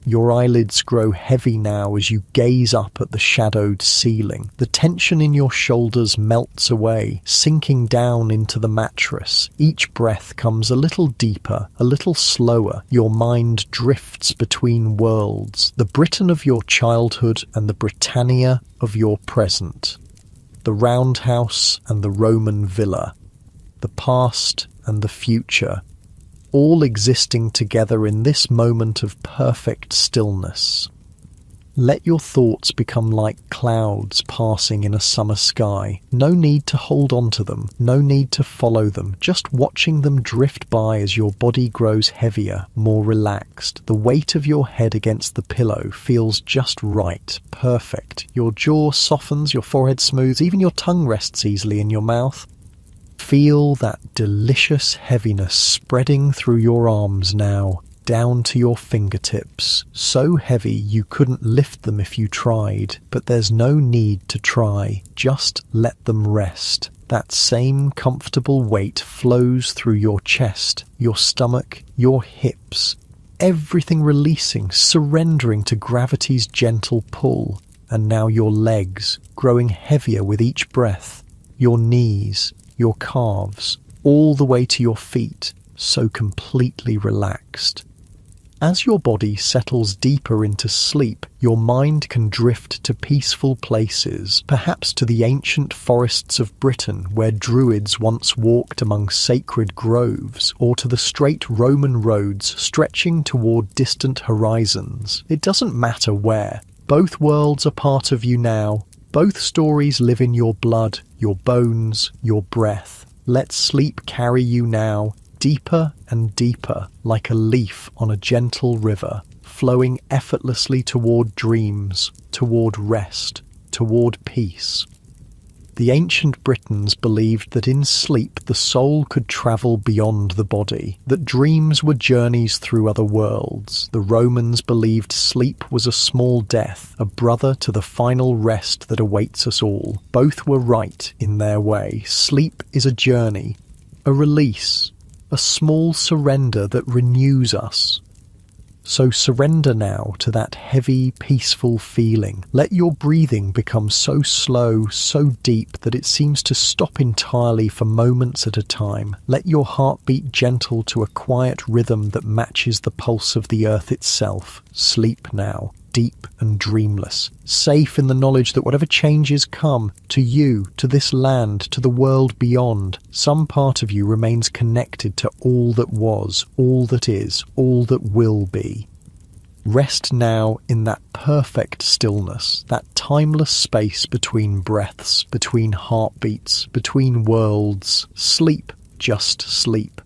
Your eyelids grow heavy now as you gaze up at the shadowed ceiling. The tension in your shoulders melts away, sinking down into the mattress. Each breath comes a little deeper, a little slower. Your mind drifts between worlds, the Britain of your childhood and the Britannia of your present. The roundhouse and the Roman villa. The past and the future. All existing together in this moment of perfect stillness. Let your thoughts become like clouds passing in a summer sky. No need to hold on to them, no need to follow them, just watching them drift by as your body grows heavier, more relaxed. The weight of your head against the pillow feels just right, perfect. Your jaw softens, your forehead smooths, even your tongue rests easily in your mouth. Feel that delicious heaviness spreading through your arms now, down to your fingertips. So heavy you couldn't lift them if you tried, but there's no need to try. Just let them rest. That same comfortable weight flows through your chest, your stomach, your hips. Everything releasing, surrendering to gravity's gentle pull. And now your legs, growing heavier with each breath. Your knees, your calves, all the way to your feet, so completely relaxed. As your body settles deeper into sleep, your mind can drift to peaceful places, perhaps to the ancient forests of Britain where druids once walked among sacred groves, or to the straight Roman roads stretching toward distant horizons. It doesn't matter where. Both worlds are part of you now. Both stories live in your blood, your bones, your breath. Let sleep carry you now, deeper and deeper, like a leaf on a gentle river, flowing effortlessly toward dreams, toward rest, toward peace. The ancient Britons believed that in sleep the soul could travel beyond the body, that dreams were journeys through other worlds. The Romans believed sleep was a small death, a brother to the final rest that awaits us all. Both were right in their way. Sleep is a journey, a release, a small surrender that renews us. So surrender now to that heavy, peaceful feeling. Let your breathing become so slow, so deep that it seems to stop entirely for moments at a time. Let your heart beat gentle to a quiet rhythm that matches the pulse of the earth itself. Sleep now, deep and dreamless, safe in the knowledge that whatever changes come, to you, to this land, to the world beyond, some part of you remains connected to all that was, all that is, all that will be. Rest now in that perfect stillness, that timeless space between breaths, between heartbeats, between worlds. Sleep, just sleep.